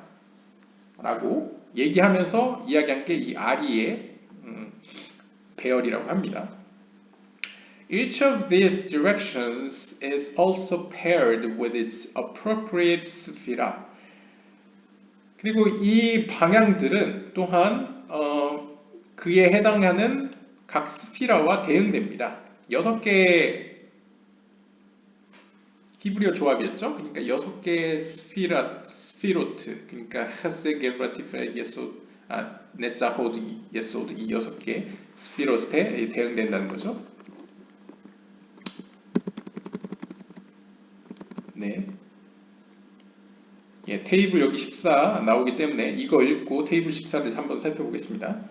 한다라고 얘기하면서 이야기한 게 이 아리의 배열이라고 합니다. Each of these directions is also paired with its appropriate sphira. 그리고 이 방향들은 또한 그에 해당하는 각 스피라와 대응됩니다. 6개의 히브리어 조합이었죠. 그러니까 6개의 스피로트, 그러니까 헤세, 게브라, 티프레, 예소드, 네자호드, 예소드, 이 6개 스피로트에 대응된다는 거죠. 네. 예, 테이블 여기 14 나오기 때문에 이거 읽고 테이블 14를 한번 살펴보겠습니다.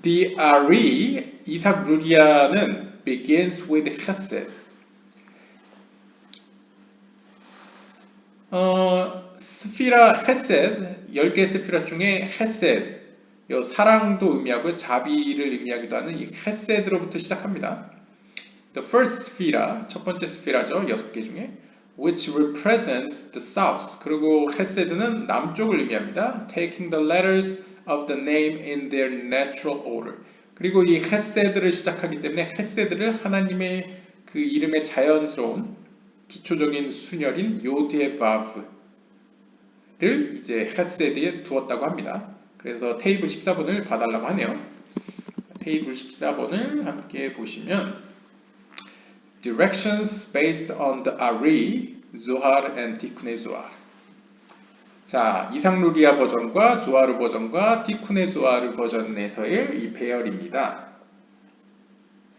The Ari, 이삭 루리아는 begins with Hesed. 스피라 Hesed, 10개 스피라 중에 Hesed, 사랑도 의미하고 자비를 의미하기도 하는 이 Hesed로부터 시작합니다. The first 스피라, 첫 번째 스피라죠. 6개 중에 which represents the south. 그리고 헤세드는 남쪽을 의미합니다. Taking the letters of the name in their natural order. 그리고 이 헤세드를 시작하기 때문에 헤세드를 하나님의 그 이름의 자연스러운 기초적인 순열인 요드에바브를 이제 헤세드에 두었다고 합니다. 그래서 테이블 14번을 봐달라고 하네요. 테이블 14번을 함께 보시면 Directions based on the Ari, Zohar and Tikkunei Zohar. 자, 이삭 루리아 버전과 조아르 버전과 티쿤의 조아르 버전에서의 이 배열입니다.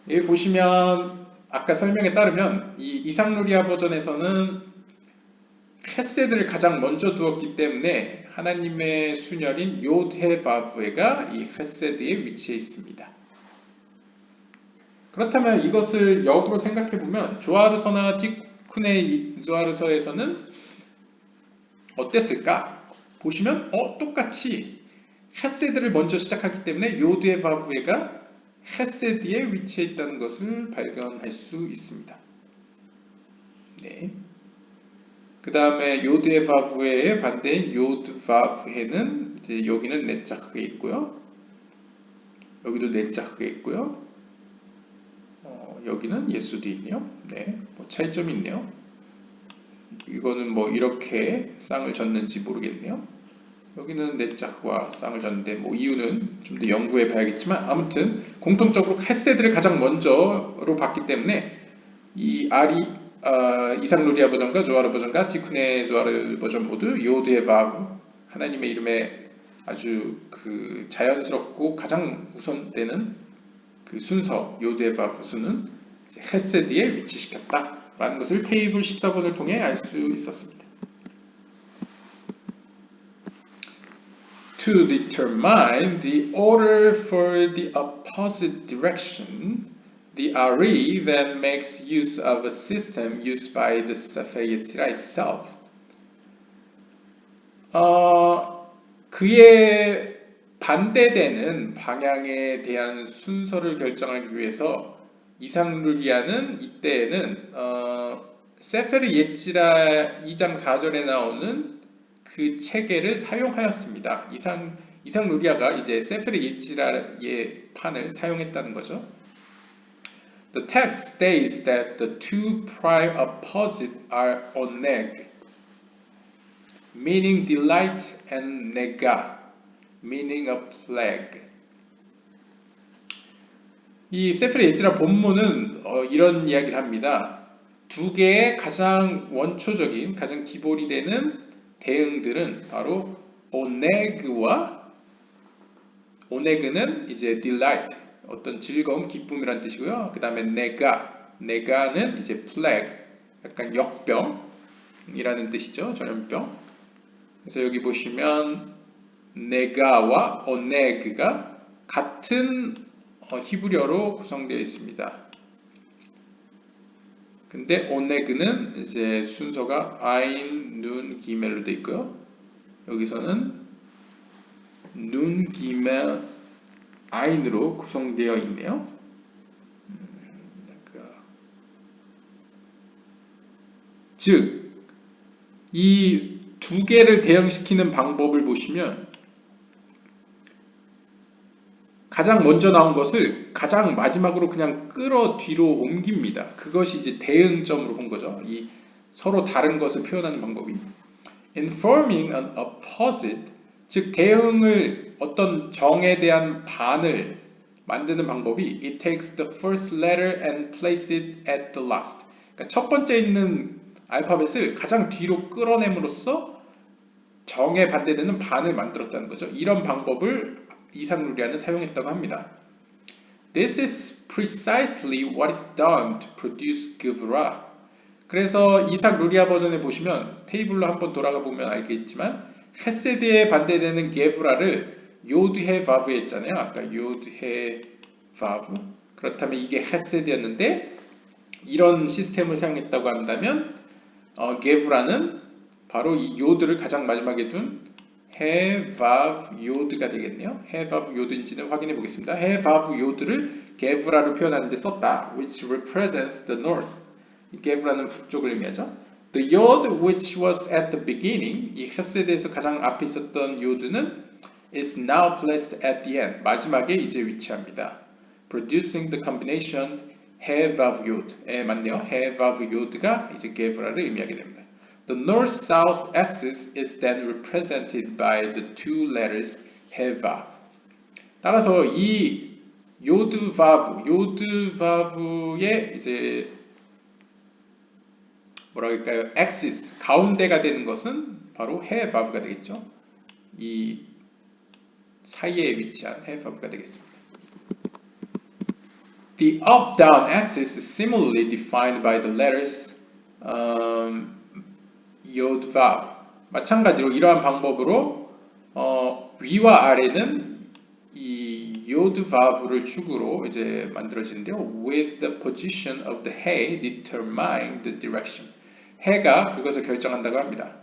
여기 보시면 아까 설명에 따르면 이 이삭 루리아 버전에서는 헤세드를 가장 먼저 두었기 때문에 하나님의 순열인 요드헤바브에가 이 헤세드의 위치에 있습니다. 그렇다면 이것을 역으로 생각해보면 조아르서나 티쿤의 조아르서에서는 어땠을까? 보시면 똑같이 헤세드를 먼저 시작하기 때문에 요드에바브에가 헤세드에 위치해 있다는 것을 발견할 수 있습니다. 네. 그 다음에 요드에바브에의 반대인 요드바브에는 이제 여기는 네자크에 있고요. 여기도 네자크에 있고요. 여기는 예수도 있네요. 네, 뭐 차이점이 있네요. 이거는 뭐 이렇게 쌍을 졌는지 모르겠네요. 여기는 네자크와 쌍을 졌는데 뭐 이유는 좀 더 연구해 봐야겠지만 아무튼 공통적으로 헤세드를 가장 먼저로 봤기 때문에 이 이삭 루리아 버전과 조아르 버전과 티쿤의 조아르 버전 모두 요드에바브 하나님의 이름에 아주 그 자연스럽고 가장 우선되는 그 순서 요드에바브 수는 헤세드에 위치시켰다 라는 것을 테이블 14번을 통해 알 수 있었습니다. To determine the order for the opposite direction, the RE then makes use of a system used by the Sefer Yetzirah itself. 그의 반대되는 방향에 대한 순서를 결정하기 위해서 이삭 루리아는 이때에는 세페르 예지라 2장 4절에 나오는 그 체계를 사용하였습니다. 이삭 루리아가 이제 세페르 예지라의 판을 사용했다는 거죠. The text states that the two prime opposites are oneg, meaning delight, and nega, meaning a plague. 이 세페르 예지라 본문은 이런 이야기를 합니다. 두 개의 가장 원초적인, 가장 기본이 되는 대응들은 바로 오네그는 이제 delight, 어떤 즐거움, 기쁨이란 뜻이고요. 그 다음에 네가는 이제 plague, 약간 역병이라는 뜻이죠. 전염병. 그래서 여기 보시면 네가와 오네그가 같은 히브리어로 구성되어 있습니다. 근데 오네그는 이제 순서가 아인, 눈, 기멜로 되어 있고요. 여기서는 눈, 기멜, 아인으로 구성되어 있네요. 즉, 이 두 개를 대응시키는 방법을 보시면 가장 먼저 나온 것을 가장 마지막으로 그냥 끌어 뒤로 옮깁니다. 그것이 이제 대응점으로 본 거죠. 이 서로 다른 것을 표현하는 방법이. In forming an opposite, 즉 대응을 어떤 정에 대한 반을 만드는 방법이 it takes the first letter and place it at the last. 그러니까 첫 번째 있는 알파벳을 가장 뒤로 끌어냄으로써 정에 반대되는 반을 만들었다는 거죠. 이런 방법을 이삭 루리아는 사용했다고 합니다. This is precisely what is done to produce Gevurah. 그래서 이삭 루리아 버전에 보시면 테이블로 한번 돌아가 보면 알겠지만 헤세드에 반대되는 게브라를 요드헤 바브 했잖아요. 아까 요드헤 바브. 그렇다면 이게 헤세드였는데 이런 시스템을 사용했다고 한다면 게브라는 바로 이 요드를 가장 마지막에 둔 헤바브 요드가 되겠네요. 헤바브 요드인지는 확인해 보겠습니다. 헤바브 요드를 게브라로 표현하는 데 썼다. Which represents the north. 게브라는 북쪽을 의미하죠. The yod which was at the beginning, 이 헤세드에서 가장 앞에 있었던 요드는 is now placed at the end. 마지막에 이제 위치합니다. Producing the combination 헤바브 요드. 맞네요. 헤바브 요드가 이제 게브라를 의미하게 됩니다. The north-south axis is then represented by the two letters hevav. 따라서 이 요드바브의 이제 뭐라 할까요? axis, 가운데가 되는 것은 바로 hevav가 되겠죠. 이 사이에 위치한 hevav가 되겠습니다. The up-down axis is similarly defined by the letters 요드바브. 마찬가지로 이러한 방법으로 위와 아래는 이 요드바브를 축으로 이제 만들어지는데요. With the position of the he determine the direction. 해가 그것을 결정한다고 합니다.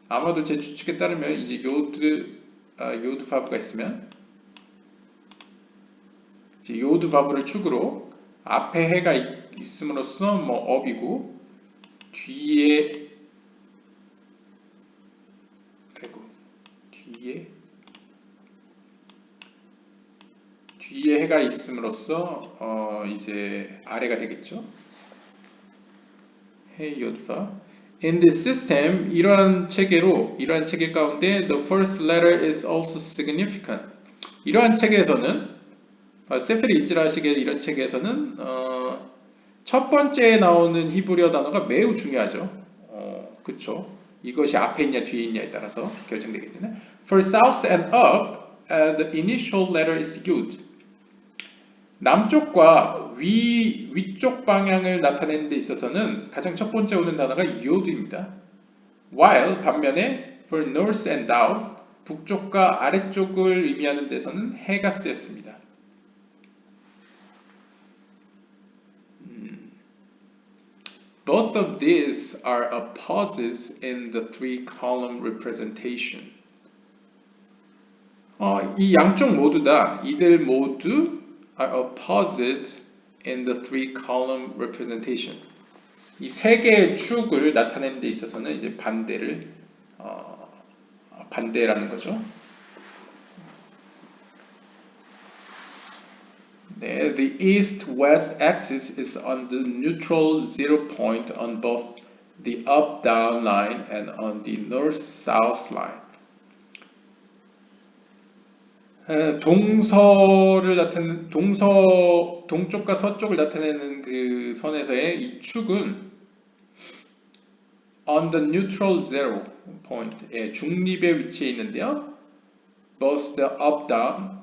아마도 제 추측에 따르면 이제 요드바브가 있으면 이제 요드바브를 축으로 앞에 해가 있음으로써 뭐 업이고 뒤에 해가 있음으로써 이제 아래가 되겠죠. 해 요드바. In this system, 이러한 체계 가운데 the first letter is also significant. 이러한 체계에서는 세페르 이즈라식의 이런 체계에서는 첫 번째에 나오는 히브리어 단어가 매우 중요하죠. 그렇죠. 이것이 앞에 있냐 뒤에 있냐에 따라서 결정되겠네요. For south and up, the initial letter is yud. 남쪽과 위쪽 방향을 나타내는 데 있어서는 가장 첫 번째 오는 단어가 yod입니다. while 반면에 for north and down 북쪽과 아래쪽을 의미하는 데서는 해가 쓰였습니다. Both of these are opposites in the three-column representation. 이 양쪽 모두 다 이들 모두 are opposite in the three-column representation. 이 세 개의 축을 나타내는 데 있어서는 이제 반대라는 거죠. 네, the east-west axis is on the neutral zero point on both the up-down line and on the north-south line. 동쪽과 서쪽을 나타내는 그 선에서의 이 축은 on the neutral zero point, 중립의 위치에 있는데요. both the up-down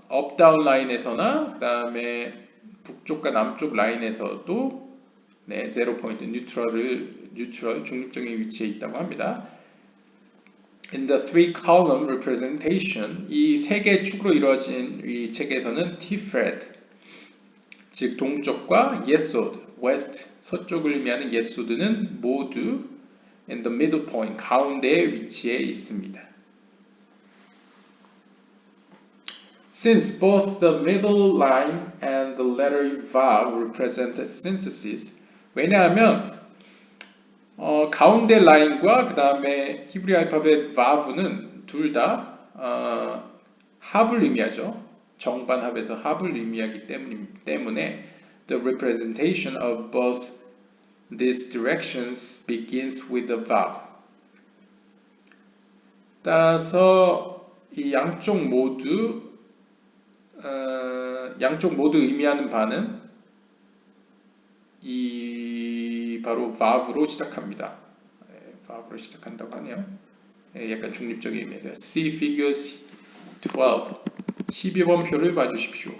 라인에서나 그 다음에 북쪽과 남쪽 라인에서도 zero point, 뉴트럴, 중립적인 위치에 있다고 합니다. In the three-column representation, 이 세 개의 축으로 이루어진 이 책에서는 Tiferet, 즉 동쪽과 Yesod, west, 서쪽을 의미하는 Yesod는 모두 in the middle point, 가운데의 위치에 있습니다. Since both the middle line and the letter Vav represent synthesis, 왜냐하면 가운데 라인과 그 다음에 히브리 알파벳 Vav는 둘 다 합을 의미하죠. 정반합에서 합을 의미하기 때문에 the representation of both these directions begins with the Vav. 따라서 이 양쪽 모두 의미하는 바는 이 바로 Vav로 시작합니다. Vav로 시작한다고 하네요. 약간 중립적인 의미죠. See figure 12. 12번표를 봐주십시오.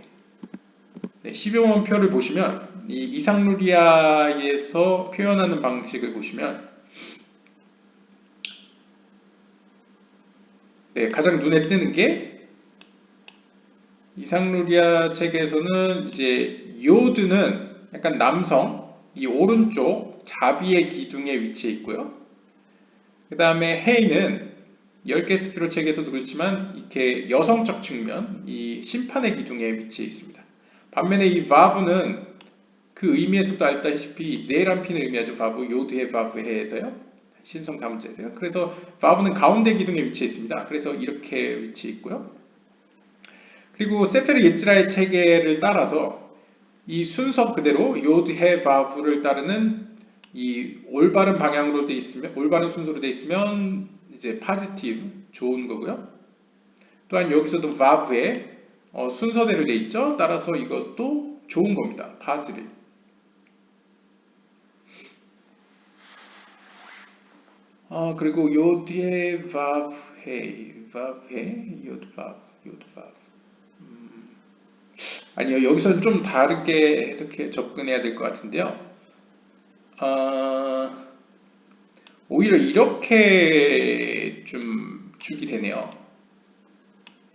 12번표를 보시면 이 이상루리아에서 표현하는 방식을 보시면 가장 눈에 뜨는 게 이상루리아 책에서는 이제 요드는 약간 남성, 이 오른쪽 자비의 기둥에 위치해 있고요. 그 다음에 헤이는 10개 스피로 책에서도 그렇지만 이렇게 여성적 측면, 이 심판의 기둥에 위치해 있습니다. 반면에 이 바브는 그 의미에서도 알다시피 제란핀을 의미하죠. 바브, 요드해 바브해에서요. 신성 다문자에서요. 그래서 바브는 가운데 기둥에 위치해 있습니다. 그래서 이렇게 위치해 있고요. 그리고 세페르 예츠라의 체계를 따라서 이 순서 그대로 요드해 바브를 따르는 이 올바른 방향으로 돼 있으면, 올바른 순서로 돼 있으면 이제 positive, 좋은 거고요. 또한 여기서도 바브에 순서대로 돼 있죠. 따라서 이것도 좋은 겁니다. positive. 그리고 요드해 바브해, 요드 바브. 아니요, 여기서는 좀 다르게 해석해 접근해야 될 것 같은데요. 오히려 이렇게 좀 주기 되네요.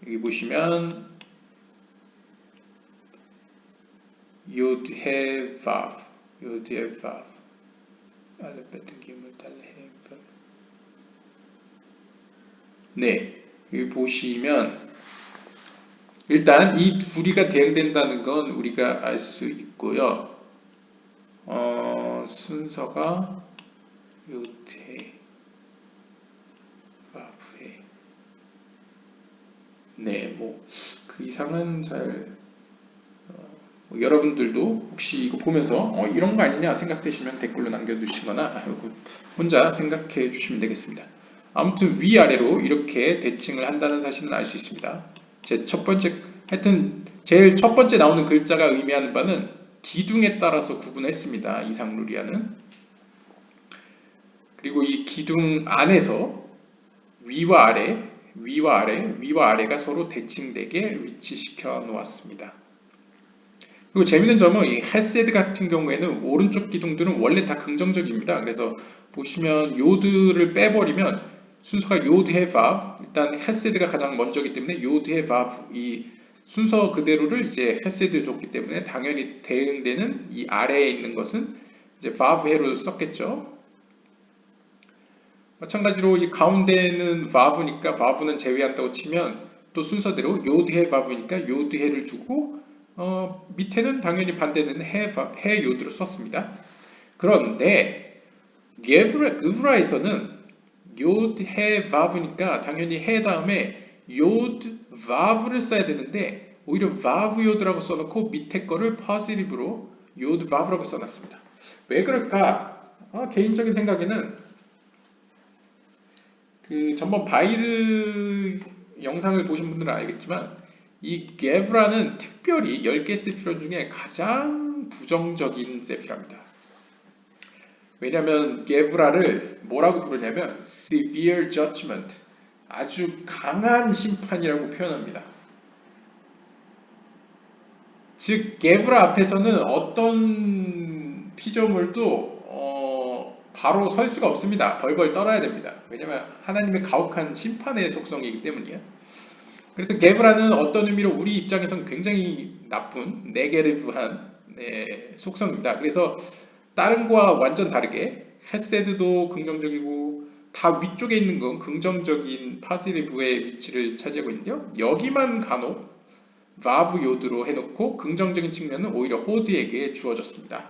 여기 보시면 요드해 바브, 알레베트 기물 달해. 네, 여기 보시면 일단 이 둘이가 대응된다는 건 우리가 알 수 있고요. 순서가 요드해 바브해. 네, 뭐 그 이상은 잘 여러분들도 혹시 이거 보면서 이런 거 아니냐 생각되시면 댓글로 남겨주시거나 혼자 생각해 주시면 되겠습니다. 아무튼 위아래로 이렇게 대칭을 한다는 사실은 알 수 있습니다. 제일 첫 번째 나오는 글자가 의미하는 바는 기둥에 따라서 구분했습니다. 이상루리아는. 그리고 이 기둥 안에서 위와 아래가 서로 대칭되게 위치시켜 놓았습니다. 그리고 재밌는 점은 이 헤세드 같은 경우에는 오른쪽 기둥들은 원래 다 긍정적입니다. 그래서 보시면 요드를 빼버리면 순서가 요드해 바브, 일단 헤세드가 가장 먼저기 때문에 요드해 바브 이 순서 그대로를 이제 헤세드에 뒀기 때문에 당연히 대응되는 이 아래에 있는 것은 이제 바브해로 썼겠죠. 마찬가지로 이 가운데는 바브니까 바브는 제외한다고 치면 또 순서대로 요드해 바브니까 요드해를 주고 밑에는 당연히 반대는 해 요드로 썼습니다. 그런데 그브라에서는 요드 해 바브니까 당연히 해 다음에 요드 바브를 써야 되는데 오히려 바브 요드라고 써놓고 밑에 거를 포지티브로 요드 바브라고 써놨습니다. 왜 그럴까? 개인적인 생각에는 그 전번 바이르 영상을 보신 분들은 알겠지만 이 게브라는 특별히 10개 세피론 중에 가장 부정적인 세피라입니다. 왜냐하면 게브라를 뭐라고 부르냐면 severe judgment, 아주 강한 심판이라고 표현합니다. 즉 게브라 앞에서는 어떤 피조물도 바로 설 수가 없습니다. 벌벌 떨어야 됩니다. 왜냐하면 하나님의 가혹한 심판의 속성이기 때문이에요. 그래서 게브라는 어떤 의미로 우리 입장에서는 굉장히 나쁜 네게티브한 속성입니다. 그래서 다른 거와 완전 다르게 헤세드도 긍정적이고 다 위쪽에 있는 건 긍정적인 파시리브의 위치를 차지하고 있는데요. 여기만 간혹 바브 요드로 해놓고 긍정적인 측면은 오히려 호드에게 주어졌습니다.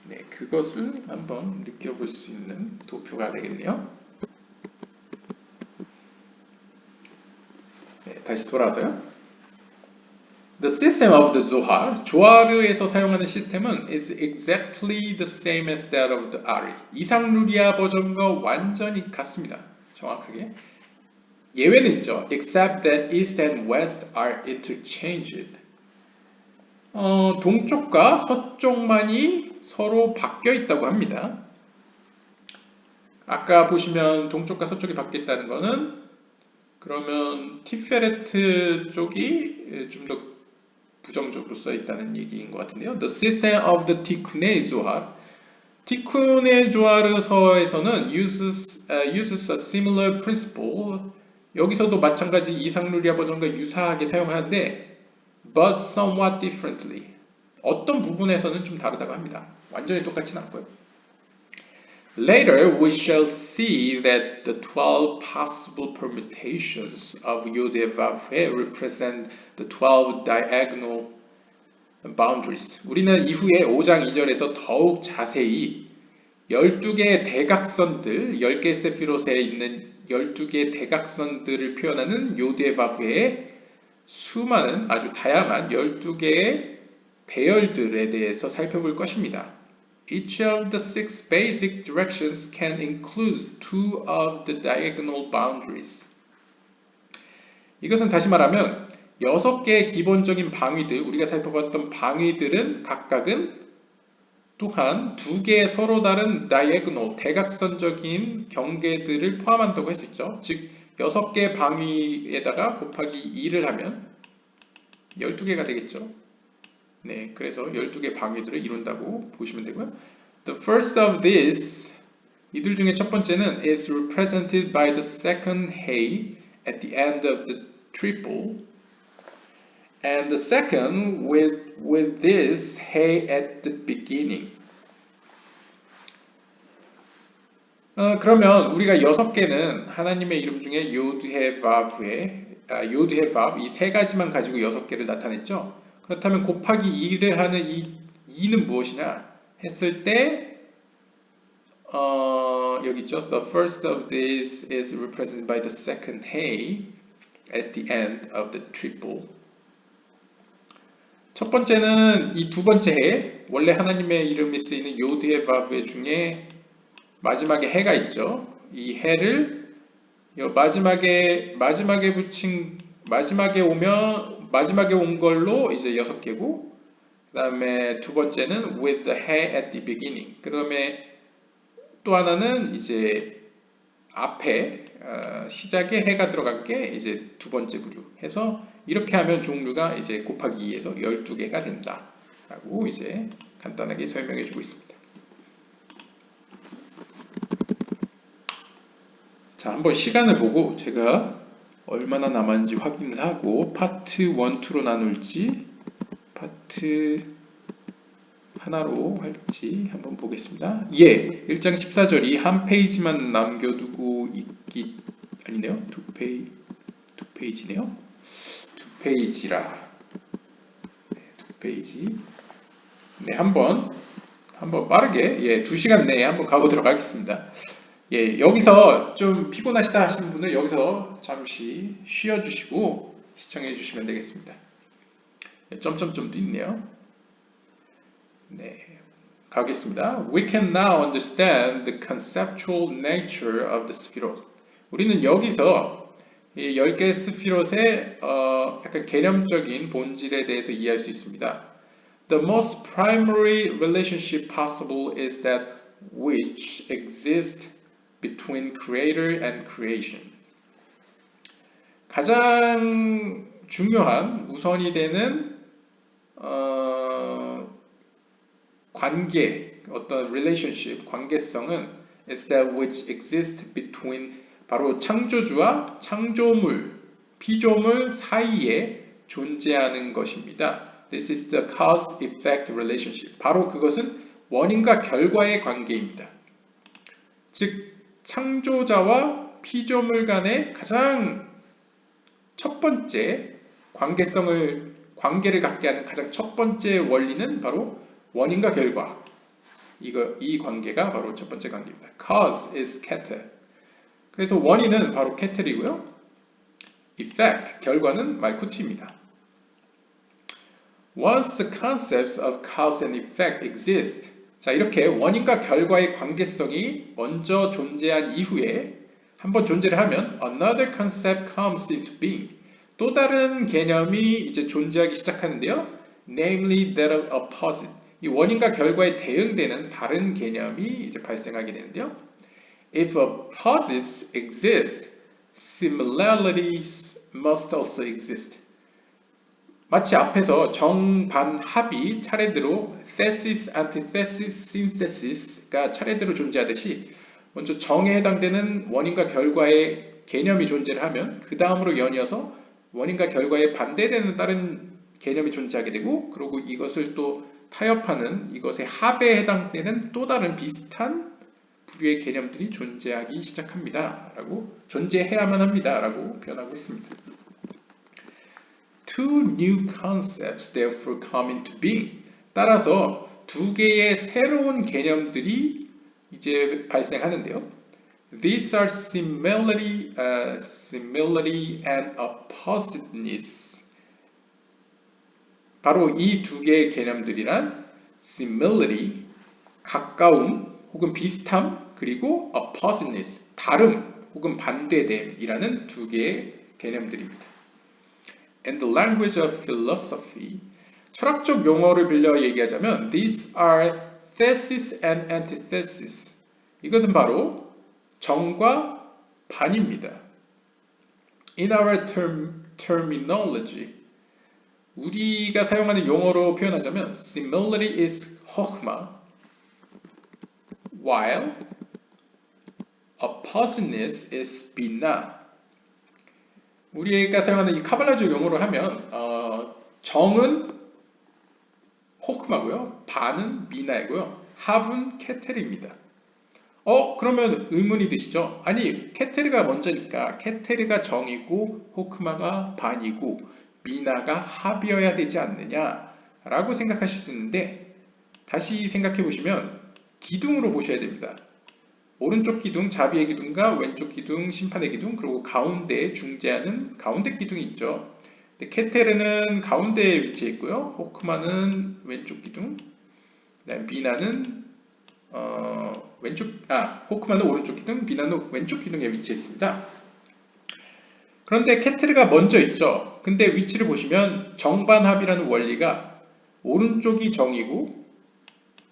네, 그것을 한번 느껴볼 수 있는 도표가 되겠네요. 네, 다시 돌아와서요. The system of the Zohar, 조하르에서 사용하는 시스템은 is exactly the same as that of the Ari. 이상루리아 버전과 완전히 같습니다. 정확하게. 예외는 있죠. Except that east and west are interchanged. 동쪽과 서쪽만이 서로 바뀌어 있다고 합니다. 아까 보시면 동쪽과 서쪽이 바뀌어 있다는 거는 그러면 티페레트 쪽이 좀 더 부정적으로 써 있다는 얘기인 것 같은데요. The system of the Tikkunei Zohar. 티쿤의 조하르서에서는 uses a similar principle. 여기서도 마찬가지 이상루리아 버전과 유사하게 사용하는데 but somewhat differently. 어떤 부분에서는 좀 다르다고 합니다. 완전히 똑같지는 않고요. Later, we shall see that the 12 possible permutations of Yod-Vav-He represent the 12 diagonal boundaries. 우리는 이후에 5장 2절에서 더욱 자세히 12개의 대각선들, 10개 세피롯에 있는 12개의 대각선들을 표현하는 요드바브의 수많은 아주 다양한 12개의 배열들에 대해서 살펴볼 것입니다. Each of the 6 basic directions can include 2 of the diagonal boundaries. 이것은 다시 말하면 6개의 기본적인 방위들, 우리가 살펴봤던 방위들은 각각은 또한 2개의 서로 다른 diagonal, 대각선적인 경계들을 포함한다고 했었죠. 즉 6개의 방위에다가 곱하기 2를 하면 12개가 되겠죠. 네, 그래서 12개 방위들을 이룬다고 보시면 되고요. The first of these, 이들 중에 첫 번째는 is represented by the second hey at the end of the triple, and the second with this hey at the beginning. 그러면 우리가 6개는 하나님의 이름 중에 요드해 바브의 이 세 가지만 가지고 6개를 나타냈죠. 그렇다면 곱하기 2를 하는 이 2는 무엇이냐 했을 때 여기 있죠. The first of these is represented by the second hey at the end of the triple. 첫 번째는 이 두 번째 해, 원래 하나님의 이름이 쓰이는 요드해 바브의 중에 마지막에 해가 있죠. 이 해를 마지막에 붙인 마지막에 온 걸로 이제 6개고, 그 다음에 두 번째는 with the he at the beginning. 그 다음에 또 하나는 이제 앞에 시작에 해가 들어간 게 이제 두 번째 부류 해서 이렇게 하면 종류가 이제 곱하기 2에서 12개가 된다. 라고 이제 간단하게 설명해 주고 있습니다. 자, 한번 시간을 보고 제가 얼마나 남았는지 확인을 하고 파트 1, 2로 나눌지 파트 하나로 할지 한번 보겠습니다. 예, 1장 14절이 한 페이지만 남겨두고 있기 아니네요. 두 페이지네요. 두 페이지라. 네, 두 페이지. 네, 한번 빠르게 2시간 내에 한번 가보도록 하겠습니다. 예, 여기서 좀 피곤하시다 하시는 분은 여기서 잠시 쉬어주시고 시청해 주시면 되겠습니다. 점점점도 있네요. 네, 가겠습니다. We can now understand the conceptual nature of the Sephiroth. 우리는 여기서 이 10개의 스피롯의 약간 개념적인 본질에 대해서 이해할 수 있습니다. The most primary relationship possible is that which exists between creator and creation. 가장 중요한 우선이 되는 관계, 어떤 relationship, 관계성은 is that which exists between 바로 창조주와 창조물, 피조물 사이에 존재하는 것입니다. This is the cause-effect relationship. 바로 그것은 원인과 결과의 관계입니다. 즉, 창조자와 피조물 간의 가장 첫 번째 관계를 갖게 하는 가장 첫 번째 원리는 바로 원인과 결과. 이 관계가 바로 첫 번째 관계입니다. Cause is Keter. 그래서 원인은 바로 케텔이고요. Effect, 결과는 말쿠티입니다. Once the concepts of cause and effect exist, 자, 이렇게 원인과 결과의 관계성이 먼저 존재한 이후에 한번 존재를 하면 another concept comes into being. 또 다른 개념이 이제 존재하기 시작하는데요. Namely that of opposite. 이 원인과 결과에 대응되는 다른 개념이 이제 발생하게 되는데요. If opposites exist, similarities must also exist. 마치 앞에서 정반합이 차례대로 thesis, antithesis, synthesis가 차례대로 존재하듯이 먼저 정에 해당되는 원인과 결과의 개념이 존재를 하면 그 다음으로 연이어서 원인과 결과에 반대되는 다른 개념이 존재하게 되고 그리고 이것을 또 타협하는 이것의 합에 해당되는 또 다른 비슷한 부류의 개념들이 존재하기 시작합니다. 라고 존재해야만 합니다. 라고 표현하고 있습니다. Two new concepts therefore come into being. 따라서 두 개의 새로운 개념들이 이제 발생하는데요. These are similarity and oppositeness. 바로 이 두 개의 개념들이란 similarity, 가까움 혹은 비슷함, 그리고 oppositeness, 다름 혹은 반대됨이라는 두 개의 개념들입니다. In the language of philosophy, 철학적 용어를 빌려 얘기하자면 these are thesis and antithesis. 이것은 바로 정과 반입니다. In our terminology, 우리가 사용하는 용어로 표현하자면 similarity is chokhmah, while oppositeness is binah. 우리가 사용하는 이 카발라적 용어로 하면 정은 호크마고요, 반은 미나이고요, 합은 케테르입니다. 그러면 의문이 드시죠? 아니, 케테르가 먼저니까 케테르가 정이고 호크마가 반이고 미나가 합이어야 되지 않느냐 라고 생각하실 수 있는데 다시 생각해 보시면 기둥으로 보셔야 됩니다. 오른쪽 기둥, 자비의 기둥과 왼쪽 기둥, 심판의 기둥, 그리고 가운데에 중재하는 가운데 기둥이 있죠. 케테르는 가운데에 위치해 있고요. 호크마는 왼쪽 기둥, 비나는 호크마는 오른쪽 기둥, 비나는 왼쪽 기둥에 위치해 있습니다. 그런데 케테르가 먼저 있죠. 근데 위치를 보시면 정반합이라는 원리가 오른쪽이 정이고요.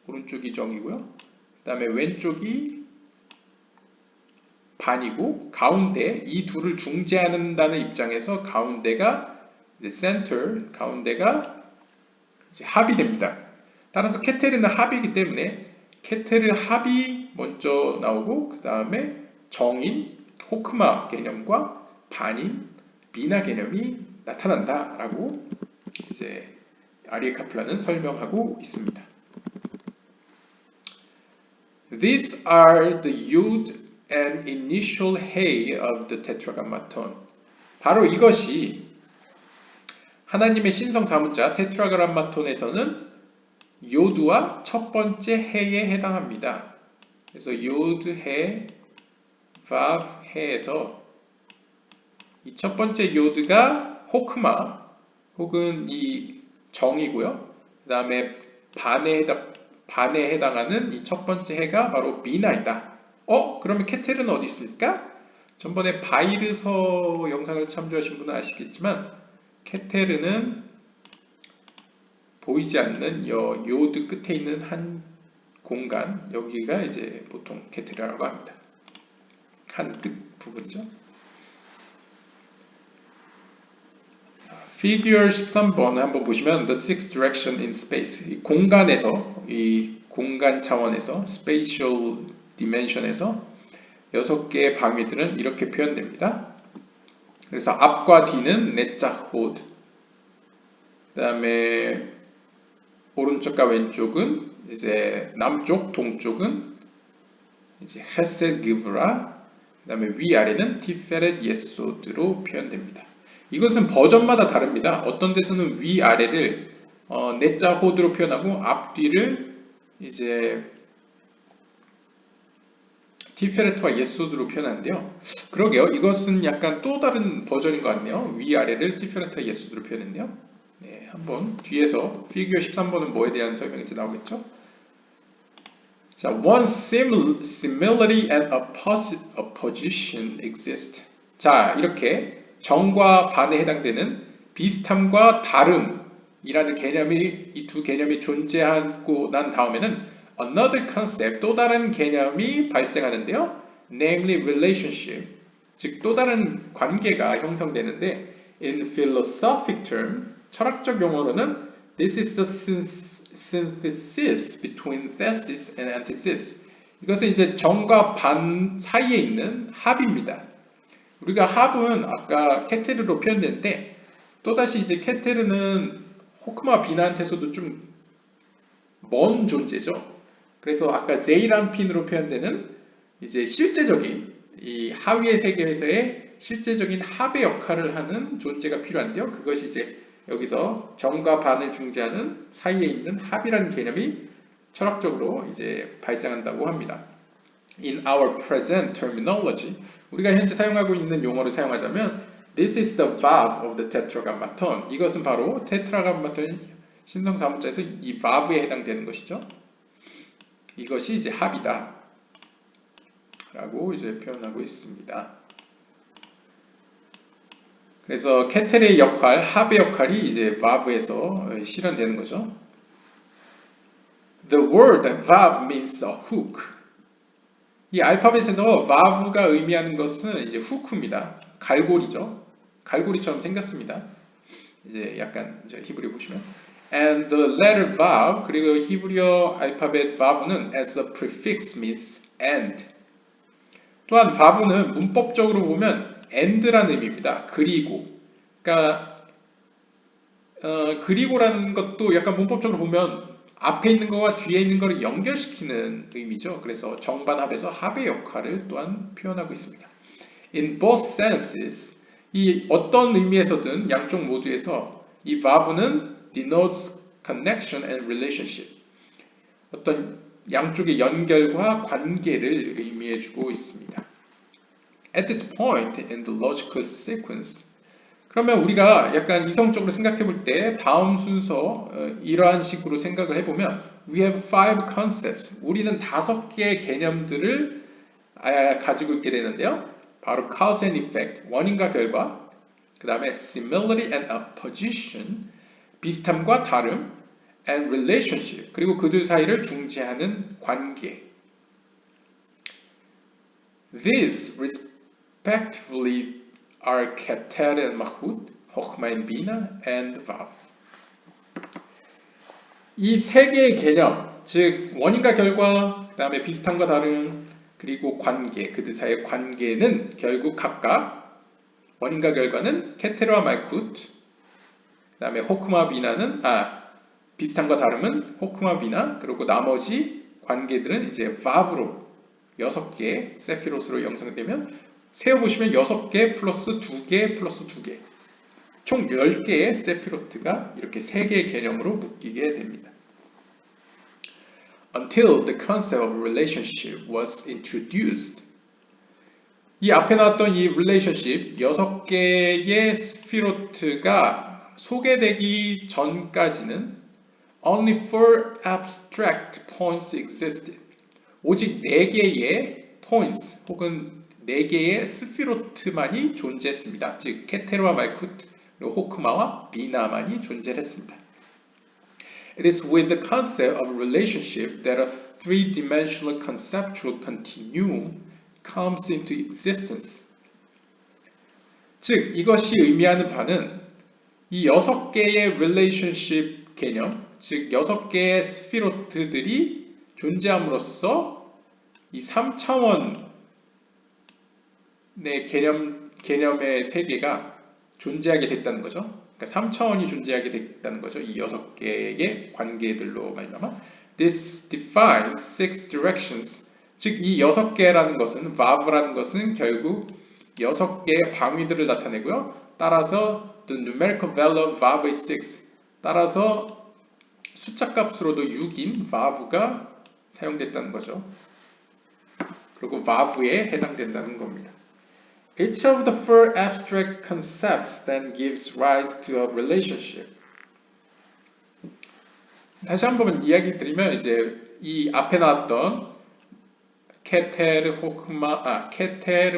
그 다음에 왼쪽이 반이고 가운데 이 둘을 중재한다는 입장에서 가운데가 이제 center, 가운데가 이제 합이 됩니다. 따라서 케테르는 합이기 때문에 케테르 합이 먼저 나오고 그 다음에 정인, 호크마 개념과 반인, 비나 개념이 나타난다라고 이제 아리에 카플라는 설명하고 있습니다. These are the yod and initial hey of the tetragrammaton. 바로 이것이 하나님의 신성 사문자 테트라그람마톤에서는 요드와 첫 번째 해에 해당합니다. 그래서 요드, 해, 바브, 해에서 이 첫 번째 요드가 호크마 혹은 이 정이고요. 그 다음에 반에 해당하는 이 첫 번째 해가 바로 미나이다. 그러면 케텔은 어디 있습니까? 전번에 바이르서 영상을 참조하신 분은 아시겠지만 케테르는 보이지 않는 요드 끝에 있는 한 공간, 여기가 이제 보통 케테르라고 합니다. 한 끝 부분이죠. Figure 13번 한번 보시면 The Sixth Direction in Space, 이 공간에서, 이 공간 차원에서, Spatial Dimension에서 6개의 방위들은 이렇게 표현됩니다. 그래서 앞과 뒤는 네자호드, 그 다음에 오른쪽과 왼쪽은 이제 남쪽, 동쪽은 이제 헤세 기브라, 그 다음에 위아래는 티페렛 예소드로 표현됩니다. 이것은 버전마다 다릅니다. 어떤 데서는 위아래를 네자호드로 표현하고 앞뒤를 이제 티페레트와 예소드로 표현하는데요. 그러게요. 이것은 약간 또 다른 버전인 것 같네요. 위아래를 티페레트와 예소드로 표현했네요. 네, 한번 뒤에서 피규어 13번은 뭐에 대한 설명이 이제 나오겠죠? 자, one similarity and opposition exist. 자, 이렇게 정과 반에 해당되는 비슷함과 다름이라는 개념이 이 두 개념이 존재하고 난 다음에는 another concept, 또 다른 개념이 발생하는데요. namely relationship, 즉 또 다른 관계가 형성되는데 in philosophic term, 철학적 용어로는 this is the synthesis between thesis and antithesis. 이것은 이제 정과 반 사이에 있는 합입니다. 우리가 합은 아까 케테르로 표현됐는데 또다시 이제 케테르는 호크마 비나한테서도 좀 먼 존재죠. 그래서 아까 제이란핀으로 표현되는 이제 실제적인 이 하위의 세계에서의 실제적인 합의 역할을 하는 존재가 필요한데요. 그것이 이제 여기서 정과 반을 중재하는 사이에 있는 합이라는 개념이 철학적으로 이제 발생한다고 합니다. In our present terminology, 우리가 현재 사용하고 있는 용어를 사용하자면 This is the valve of the tetragrammaton. 이것은 바로 테트라그마톤 신성 사문자에서 이 valve에 해당되는 것이죠. 이것이 이제 합이다 라고 이제 표현하고 있습니다. 그래서 케텔의 역할, 합의 역할이 이제 valve에서 실현되는 거죠. The word valve means a hook. 이 알파벳에서 valve가 의미하는 것은 이제 후크입니다. 갈고리죠. 갈고리처럼 생겼습니다. 이제 약간 이제 히브리어 보시면 and the letter valve, 그리고 히브리어 알파벳 valve는 as a prefix means and. 또한 valve는 문법적으로 보면 and라는 의미입니다. 그리고. 그러니까 그리고라는 것도 약간 문법적으로 보면 앞에 있는 거와 뒤에 있는 거를 연결시키는 의미죠. 그래서 정반합에서 합의 역할을 또한 표현하고 있습니다. In both senses, 이 어떤 의미에서든 양쪽 모두에서 이 valve는 denotes connection and relationship. 어떤 양쪽의 연결과 관계를 의미해주고 있습니다. At this point in the logical sequence, 그러면 우리가 약간 이성적으로 생각해 볼 때 다음 순서 이러한 식으로 생각을 해보면 We have 5 concepts. 우리는 5개의 개념들을 가지고 있게 되는데요. 바로 cause and effect, 원인과 결과, 그 다음에 similarity and opposition, 비슷함과 다름, and relationship, 그리고 그들 사이를 중재하는 관계. These respectively are Keter and Mahut, Chochma and Bina, and Vav. 이 세 개의 개념, 즉 원인과 결과, 그 다음에 비슷함과 다름, 그리고 관계, 그들 사이의 관계는 결국 각각 원인과 결과는 케테르와 말쿠트, 그 다음에 호크마 비나는 비슷함과 다름은 호크마 비나, 그리고 나머지 관계들은 이제 바브로 6개 세피롯으로 형성되면 세어보시면 6개 플러스 2개 플러스 2개 총 10개의 세피로트가 이렇게 3개의 개념으로 묶이게 됩니다. Until the concept of relationship was introduced. 이 앞에 나왔던 이 relationship 6개의 스피로트가 소개되기 전까지는 only four abstract points existed. 오직 4개의 points 혹은 4개의 스피로트만이 존재했습니다. 즉 케테르와 말쿠트, 그리고 호크마와 비나만이 존재했습니다. It is with the concept of relationship that a three-dimensional conceptual continuum comes into existence. 즉, 이것이 의미하는 바는 이 6개의 relationship 개념, 즉 6개의 스피로트들이 존재함으로써 이 3차원의 개념의 세계가 존재하게 됐다는 거죠. 그러니까 3차원이 존재하게 됐다는 거죠. 이 6개의 관계들로 말미암아. This defines six directions. 즉, 이 6개라는 것은, vav라는 것은 결국 6개의 방위들을 나타내고요. 따라서 the numerical value of vav is 6. 따라서 숫자 값으로도 6인 vav가 사용됐다는 거죠. 그리고 vav에 해당된다는 겁니다. Each of the four abstract concepts then gives rise to a relationship. 다시 한번 이야기 드리면 이제 이 앞에 나왔던 케테르,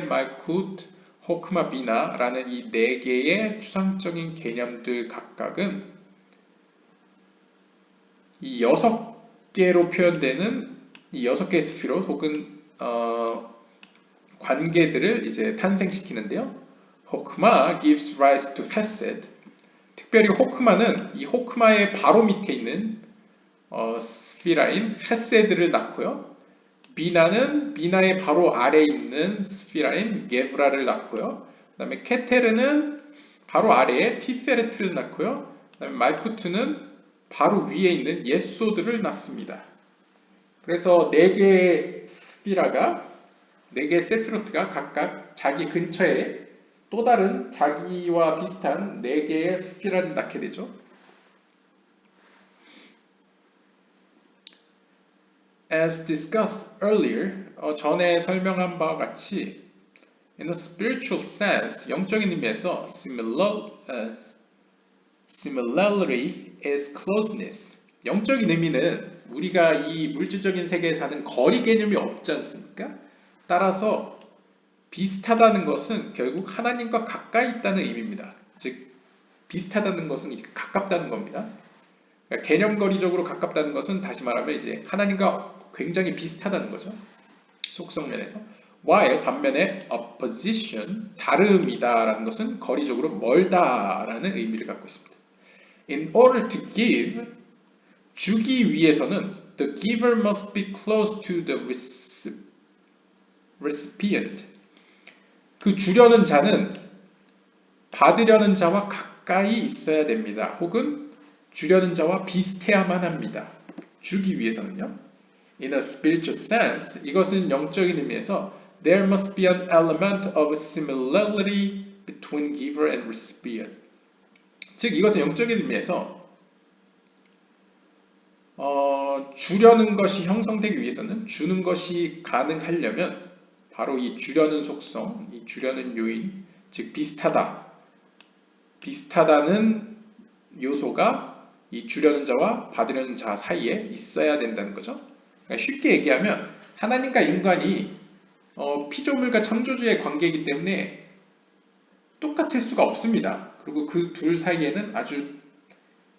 말쿠트, 호크마, 비나라는 이 4개의 추상적인 개념들 각각은 이 6개로 표현되는 이 6개의 스피롯 혹은 관계들을 이제 탄생시키는데요. 호크마 gives rise to hesed. 특별히 호크마는 이 호크마의 바로 밑에 있는 스피라인 헤세드를 낳고요. 비나는 비나의 바로 아래에 있는 스피라인 게브라를 낳고요. 그 다음에 케테르는 바로 아래에 티페레트를 낳고요. 그 다음에 말쿠트는 바로 위에 있는 예소드를 낳습니다. 그래서 4개의 스피라가 4개의 세피로트가 각각 자기 근처에 또 다른 자기와 비슷한 4개의 스피라를 낳게 되죠. As discussed earlier, 전에 설명한 바와 같이 in a spiritual sense, 영적인 의미에서 similarity is closeness. 영적인 의미는 우리가 이 물질적인 세계에 사는 거리 개념이 없지 않습니까? 따라서 비슷하다는 것은 결국 하나님과 가까이 있다는 의미입니다. 즉 비슷하다는 것은 가깝다는 겁니다. 그러니까 개념거리적으로 가깝다는 것은 다시 말하면 이제 하나님과 굉장히 비슷하다는 거죠. 속성면에서. while 반면에 opposition, 다름이다라는 것은 거리적으로 멀다라는 의미를 갖고 있습니다. In order to give, 주기 위해서는 the giver must be close to the recipient. 그 주려는 자는 받으려는 자와 가까이 있어야 됩니다. 혹은 주려는 자와 비슷해야만 합니다. 주기 위해서는요. In a spiritual sense, 이것은 영적인 의미에서 there must be an element of similarity between giver and recipient. 즉 이것은 영적인 의미에서 주려는 것이 형성되기 위해서는 주는 것이 가능하려면 바로 이 주려는 속성, 이 주려는 요인, 즉 비슷하다는 요소가 이 주려는 자와 받으려는 자 사이에 있어야 된다는 거죠. 그러니까 쉽게 얘기하면 하나님과 인간이 피조물과 창조주의 관계이기 때문에 똑같을 수가 없습니다. 그리고 그 둘 사이에는 아주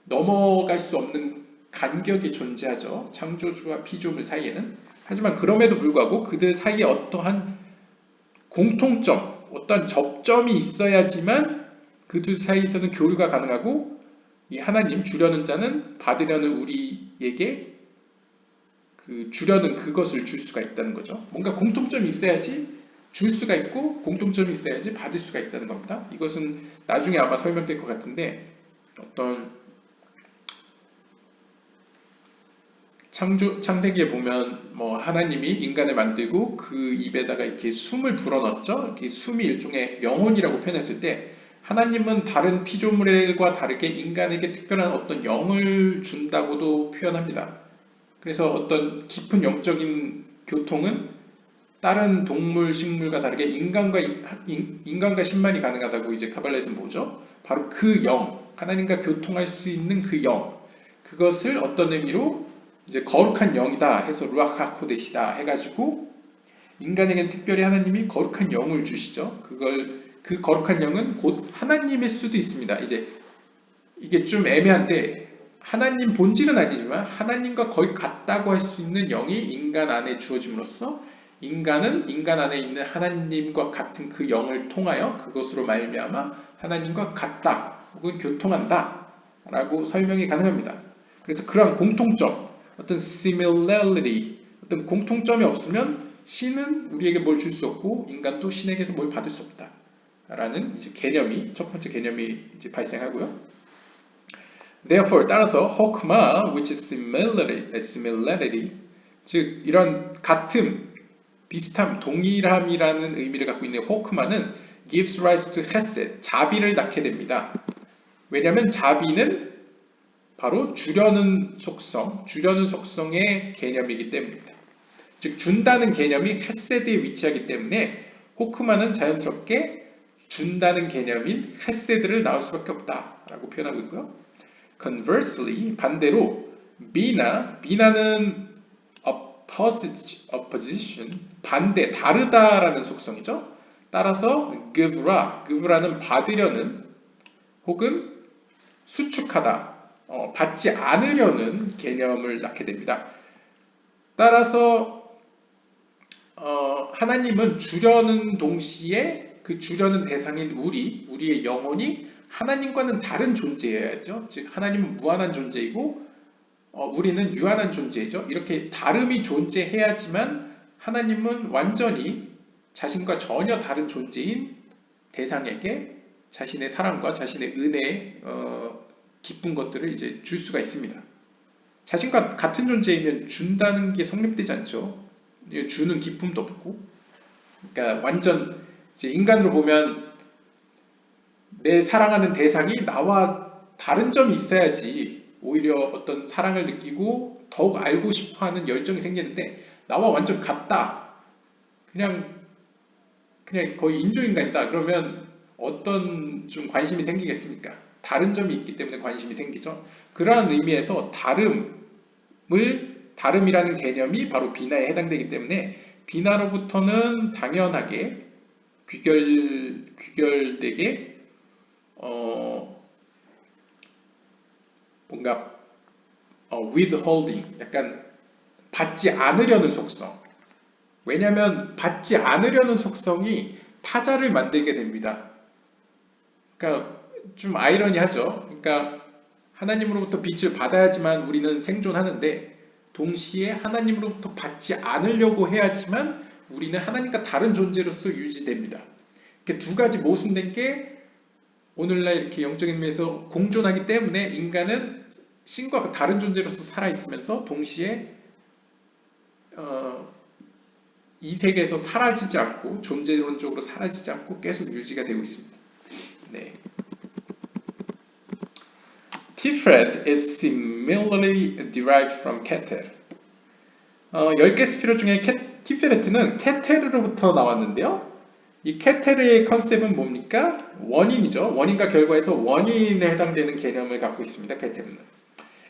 넘어갈 수 없는 간격이 존재하죠. 창조주와 피조물 사이에는. 하지만 그럼에도 불구하고 그들 사이에 어떠한 공통점, 어떤 접점이 있어야지만 그 둘 사이에서는 교류가 가능하고 이 하나님 주려는 자는 받으려는 우리 우리에게 그 주려는 그것을 줄 수가 있다는 거죠. 뭔가 공통점이 있어야지 줄 수가 있고 공통점이 있어야지 받을 수가 있다는 겁니다. 이것은 나중에 아마 설명될 것 같은데 어떤 창세기에 보면 뭐 하나님이 인간을 만들고 그 입에다가 이렇게 숨을 불어넣었죠. 이렇게 숨이 일종의 영혼이라고 표현했을 때 하나님은 다른 피조물과 다르게 인간에게 특별한 어떤 영을 준다고도 표현합니다. 그래서 어떤 깊은 영적인 교통은 다른 동물, 식물과 다르게 인간과 신만이 가능하다고 이제 카발라에서 뭐죠? 바로 그 영, 하나님과 교통할 수 있는 그 영, 그것을 어떤 의미로 이제 거룩한 영이다 해서 루아크 하코데시다 해가지고 인간에겐 특별히 하나님이 거룩한 영을 주시죠. 그 거룩한 영은 곧 하나님일 수도 있습니다. 이제 이게 좀 애매한데 하나님 본질은 아니지만 하나님과 거의 같다고 할 수 있는 영이 인간 안에 주어짐으로써 인간은 인간 안에 있는 하나님과 같은 그 영을 통하여 그것으로 말미암아 하나님과 같다 혹은 교통한다 라고 설명이 가능합니다. 그래서 그러한 공통점, 어떤 similarity, 어떤 공통점이 없으면 신은 우리에게 뭘 줄 수 없고 인간도 신에게서 뭘 받을 수 없다 라는 이제 개념이 첫 번째 개념이 이제 발생하고요. Therefore, 따라서 호크마, which is similarity, 즉 이런 같음, 비슷함, 동일함이라는 의미를 갖고 있는 호크마는 gives rise to hesed, 자비를 낳게 됩니다. 왜냐하면 자비는 바로 주려는 속성의 개념이기 때문입니다. 즉 준다는 개념이 헤세드에 위치하기 때문에 호크마는 자연스럽게 준다는 개념인 헤세드를 낳을 수밖에 없다라고 표현하고 있고요. Conversely, 반대로 비나는 opposition, 반대, 다르다라는 속성이죠. 따라서 giv라는 받으려는 혹은 수축하다, 받지 않으려는 개념을 낳게 됩니다. 따라서 하나님은 주려는 동시에 그 주려는 대상인 우리의 영혼이 하나님과는 다른 존재여야죠. 즉 하나님은 무한한 존재이고 우리는 유한한 존재이죠. 이렇게 다름이 존재해야지만 하나님은 완전히 자신과 전혀 다른 존재인 대상에게 자신의 사랑과 자신의 은혜, 기쁜 것들을 이제 줄 수가 있습니다. 자신과 같은 존재이면 준다는 게 성립되지 않죠. 주는 기쁨도 없고. 그러니까 완전 이제 인간으로 보면 내 사랑하는 대상이 나와 다른 점이 있어야지 오히려 어떤 사랑을 느끼고 더욱 알고 싶어하는 열정이 생기는데 나와 완전 같다. 그냥 거의 인조인간이다. 그러면 어떤 좀 관심이 생기겠습니까? 다른 점이 있기 때문에 관심이 생기죠. 그러한 의미에서 다름이라는 개념이 바로 비나에 해당되기 때문에 비나로부터는 당연하게 귀결되게 뭔가 withholding, 약간 받지 않으려는 속성. 왜냐하면 받지 않으려는 속성이 타자를 만들게 됩니다. 그러니까 좀 아이러니하죠. 그러니까 하나님으로부터 빛을 받아야지만 우리는 생존하는데 동시에 하나님으로부터 받지 않으려고 해야지만 우리는 하나님과 다른 존재로서 유지됩니다. 이렇게 두 가지 모순된 게 오늘날 이렇게 영적인 의미에서 공존하기 때문에 인간은 신과 다른 존재로서 살아있으면서 동시에 이 세계에서 사라지지 않고 존재론적으로 사라지지 않고 계속 유지가 되고 있습니다. 네. Tiferet is similarly derived from Keter. 10개 스피릿 중에 티페레트는 케테르로부터 나왔는데요. 이 케테르의 컨셉은 뭡니까? 원인이죠. 원인과 결과에서 원인에 해당되는 개념을 갖고 있습니다. 케테르는.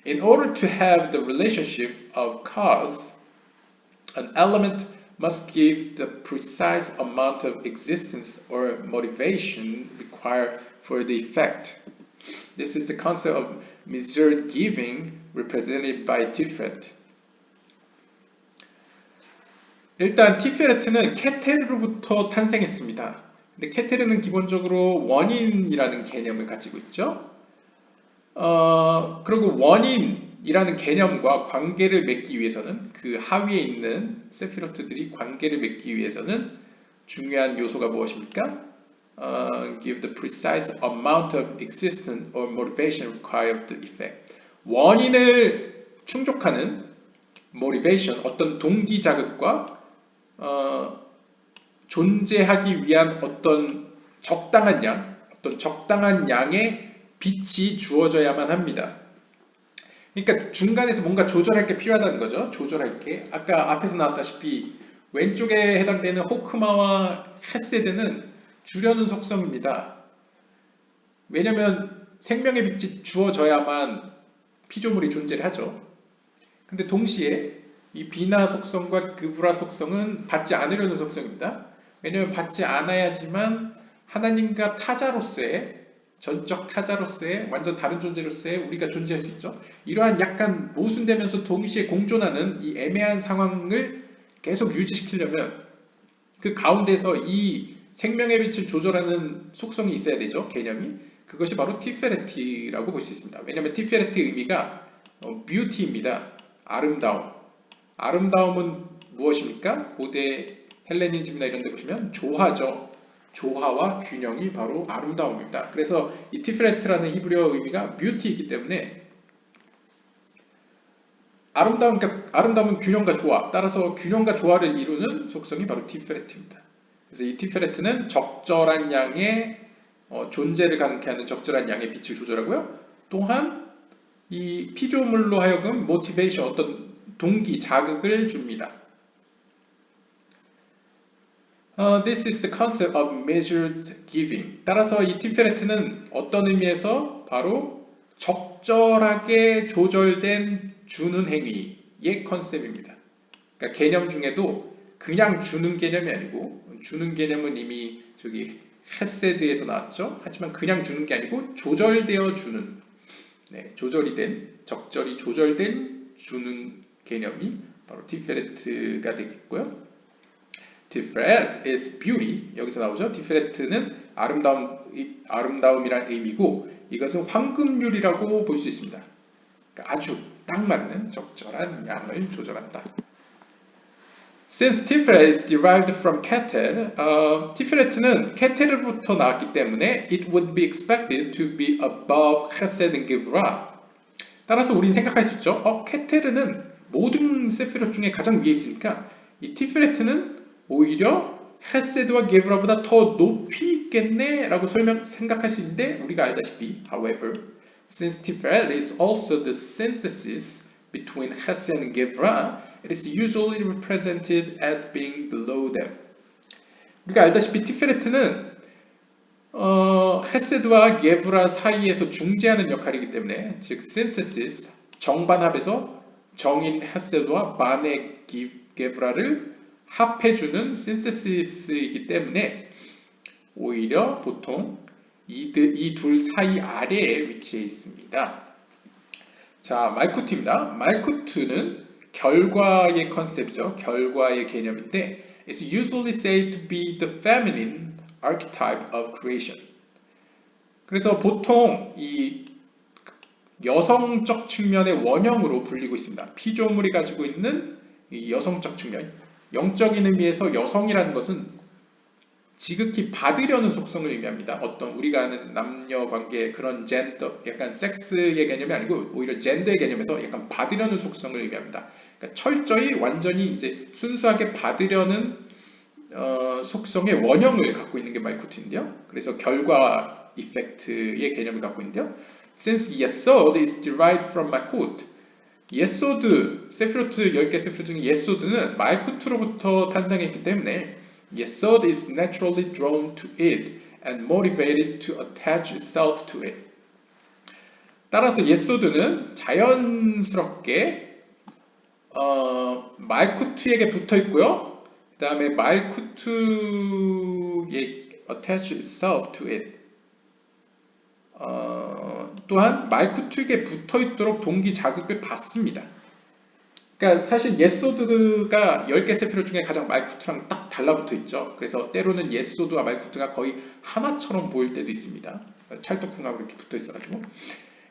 In order to have the relationship of cause, an element must give the precise amount of existence or motivation required for the effect. This is the concept of measured giving represented by Tiferet. 일단 티페레트는 케테르로부터 탄생했습니다. 근데 케테르는 기본적으로 원인이라는 개념을 가지고 있죠. 그리고 원인, 이라는 개념과 관계를 맺기 위해서는 그 하위에 있는 세피로트들이 관계를 맺기 위해서는 중요한 요소가 무엇입니까? Give the precise amount of existence or motivation required to effect. 원인을 충족하는 motivation, 어떤 동기 자극과 존재하기 위한 어떤 적당한 양, 어떤 적당한 양의 빛이 주어져야만 합니다. 그러니까 중간에서 뭔가 조절할 게 필요하다는 거죠. 조절할 게. 아까 앞에서 나왔다시피 왼쪽에 해당되는 호크마와 헤세드는 주려는 속성입니다. 왜냐면 생명의 빛이 주어져야만 피조물이 존재를 하죠. 근데 동시에 이 비나 속성과 그브라 속성은 받지 않으려는 속성입니다. 왜냐면 받지 않아야지만 하나님과 타자로서의 전적 타자로서의 완전 다른 존재로서의 우리가 존재할 수 있죠. 이러한 약간 모순되면서 동시에 공존하는 이 애매한 상황을 계속 유지시키려면 그 가운데서 이 생명의 빛을 조절하는 속성이 있어야 되죠. 개념이. 그것이 바로 티페레티라고 볼 수 있습니다. 왜냐하면 티페레티 의미가 뷰티입니다. 아름다움. 아름다움은 무엇입니까? 고대 헬레니즘이나 이런 데 보시면 조화죠. 조화와 균형이 바로 아름다움입니다. 그래서 이 티페레트라는 히브리어 의미가 뷰티이기 때문에 아름다움은 균형과 조화. 따라서 균형과 조화를 이루는 속성이 바로 티페레트입니다. 그래서 이 티페레트는 적절한 양의 존재를 가능케 하는 적절한 양의 빛을 조절하고요. 또한 이 피조물로 하여금 모티베이션, 어떤 동기, 자극을 줍니다. This is the concept of measured giving. 따라서 이 티페레트는 어떤 의미에서 바로 적절하게 조절된 주는 행위의 컨셉입니다. 그러니까 개념 중에도 그냥 주는 개념이 아니고, 주는 개념은 이미 저기 헤세드에서 나왔죠. 하지만 그냥 주는 게 아니고 조절되어 주는, 조절이 된, 적절히 조절된 주는 개념이 바로 티페레트가 되겠고요. Tiferet is beauty. 여기서 나오죠. 티페레트는 아름다움이란 의미고, 이것은 황금률이라고 볼 수 있습니다. 그러니까 아주 딱 맞는 적절한 양을 조절한다. Since Tiferet is derived from Keter, 티페레트는 케테르로부터 나왔기 때문에 it would be expected to be above Chesed and Gevurah. 따라서 우리는 생각할 수 있죠. 케테르는 모든 세피롯 중에 가장 위에 있으니까 이 티페레트는 오히려 헤세드와 게브라보다 더 높이 있겠네 라고 생각할 수 있는데, 우리가 알다시피 however, since Tiferet is also the synthesis between Hesed and Gevurah, it is usually represented as being below them. 우리가 알다시피 티페레트는 헤세드와 게브라 사이에서 중재하는 역할이기 때문에, 즉 synthesis, 정반합에서 정인 헤세드와 반의 게브라를 합해주는 synthesis이기 때문에 오히려 보통 이 둘 사이 아래에 위치해 있습니다. 자, 말쿠트입니다. 말쿠트는 결과의 컨셉이죠. 결과의 개념인데, it's usually said to be the feminine archetype of creation. 그래서 보통 이 여성적 측면의 원형으로 불리고 있습니다. 피조물이 가지고 있는 이 여성적 측면. 영적인 의미에서 여성이라는 것은 지극히 받으려는 속성을 의미합니다. 어떤 우리가 아는 남녀 관계 그런 젠더, 약간 섹스의 개념이 아니고 오히려 젠더의 개념에서 약간 받으려는 속성을 의미합니다. 그러니까 철저히 완전히 이제 순수하게 받으려는 속성의 원형을 갖고 있는 게 말쿠트인데요. 그래서 결과 이펙트의 개념을 갖고 있는데요. Since Yesod is derived from Malkut, 예소드, 세피로트 10개 세피로트 중에 예소드는 말쿠트로부터 탄생했기 때문에 Yesod is naturally drawn to it and motivated to attach itself to it. 따라서 예소드는 자연스럽게 말쿠트에게 붙어 있고요. 그 다음에 말쿠트에 attach itself to it. 또한 말쿠트에게 붙어 있도록 동기 자극을 받습니다. 그러니까 사실 예소드가 10개 세피롯 중에 가장 말쿠트랑 딱 달라붙어 있죠. 그래서 때로는 예소드와 말쿠트가 거의 하나처럼 보일 때도 있습니다. 찰떡궁합으로 이렇게 붙어 있어가지고.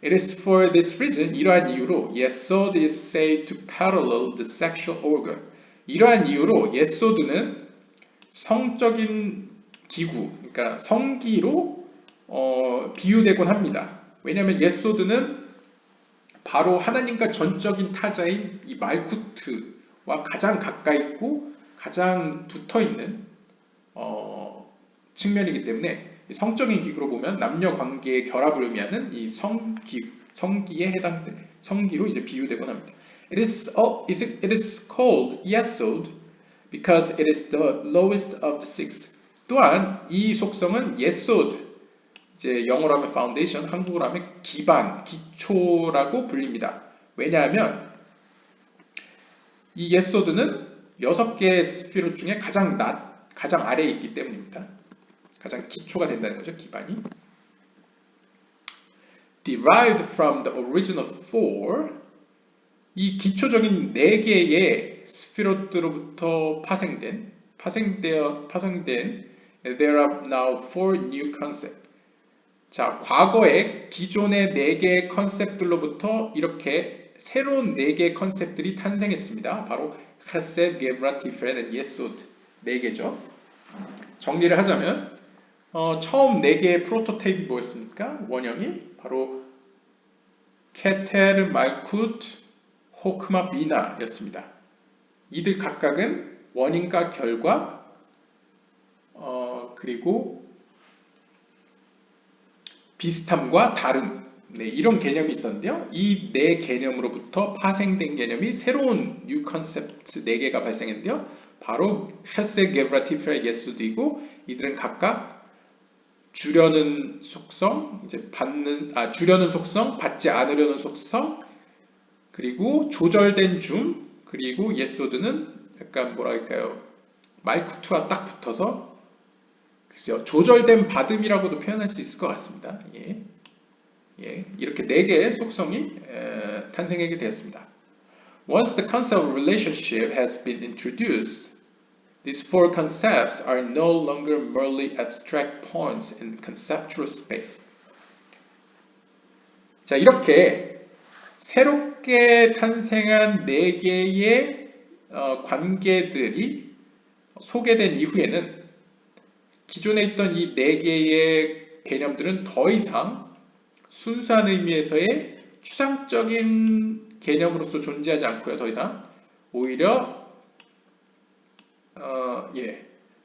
It is for this reason, 이러한 이유로 yesod is said to parallel the sexual organ. 이러한 이유로 yesod는 성적인 기구, 그러니까 성기로 비유되곤 합니다. 왜냐하면 yesod는 바로 하나님과 전적인 타자인 이 말쿠트와 가장 가까이 있고 가장 붙어 있는 측면이기 때문에 성적인 기구로 보면 남녀 관계의 결합을 의미하는 이 성기에 해당되는 성기로 이제 비유되곤 합니다. It is called yesod because it is the lowest of the six. 또한 이 속성은 yesod, 이제 영어로 하면 foundation, 한국어로 하면 기반, 기초라고 불립니다. 왜냐하면 이 yesod는 6개의 스피롯 중에 가장 아래에 있기 때문입니다. 가장 기초가 된다는 거죠, 기반이. Derived from the original four, 이 기초적인 4개의 스피롯으로부터 파생된 there are now four new concepts. 자, 과거의 기존의 4개의 컨셉들로부터 이렇게 새로운 4개의 컨셉들이 탄생했습니다. 바로 Chesed, Gevurah, Tiferet, and Yesod 4개죠. 정리를 하자면 처음 4개의 프로토타입이 뭐였습니까? 원형이 바로 케텔, 말쿠트, 호크마, 비나였습니다. 이들 각각은 원인과 결과 그리고 비슷함과 다름, 이런 개념이 있었는데요. 이 4개념으로부터 파생된 개념이 새로운 뉴 컨셉트 4개가 발생했는데요. 바로 헤세, 게브라, 티프레, 예수드이고 이들은 각각 주려는 속성, 이제 주려는 속성, 받지 않으려는 속성, 그리고 조절된 줌, 그리고 예소드는 약간 뭐랄까요, 말쿠트와 딱 붙어서 글쎄요, 조절된 받음이라고도 표현할 수 있을 것 같습니다. 이렇게 4개의 속성이 탄생하게 되었습니다. Once the concept of relationship has been introduced, these four concepts are no longer merely abstract points in conceptual space. 자, 이렇게 새롭게 탄생한 4개의 관계들이 소개된 이후에는 기존에 있던 이 4개의 개념들은 더 이상 순수한 의미에서의 추상적인 개념으로서 존재하지 않고요. 더 이상 오히려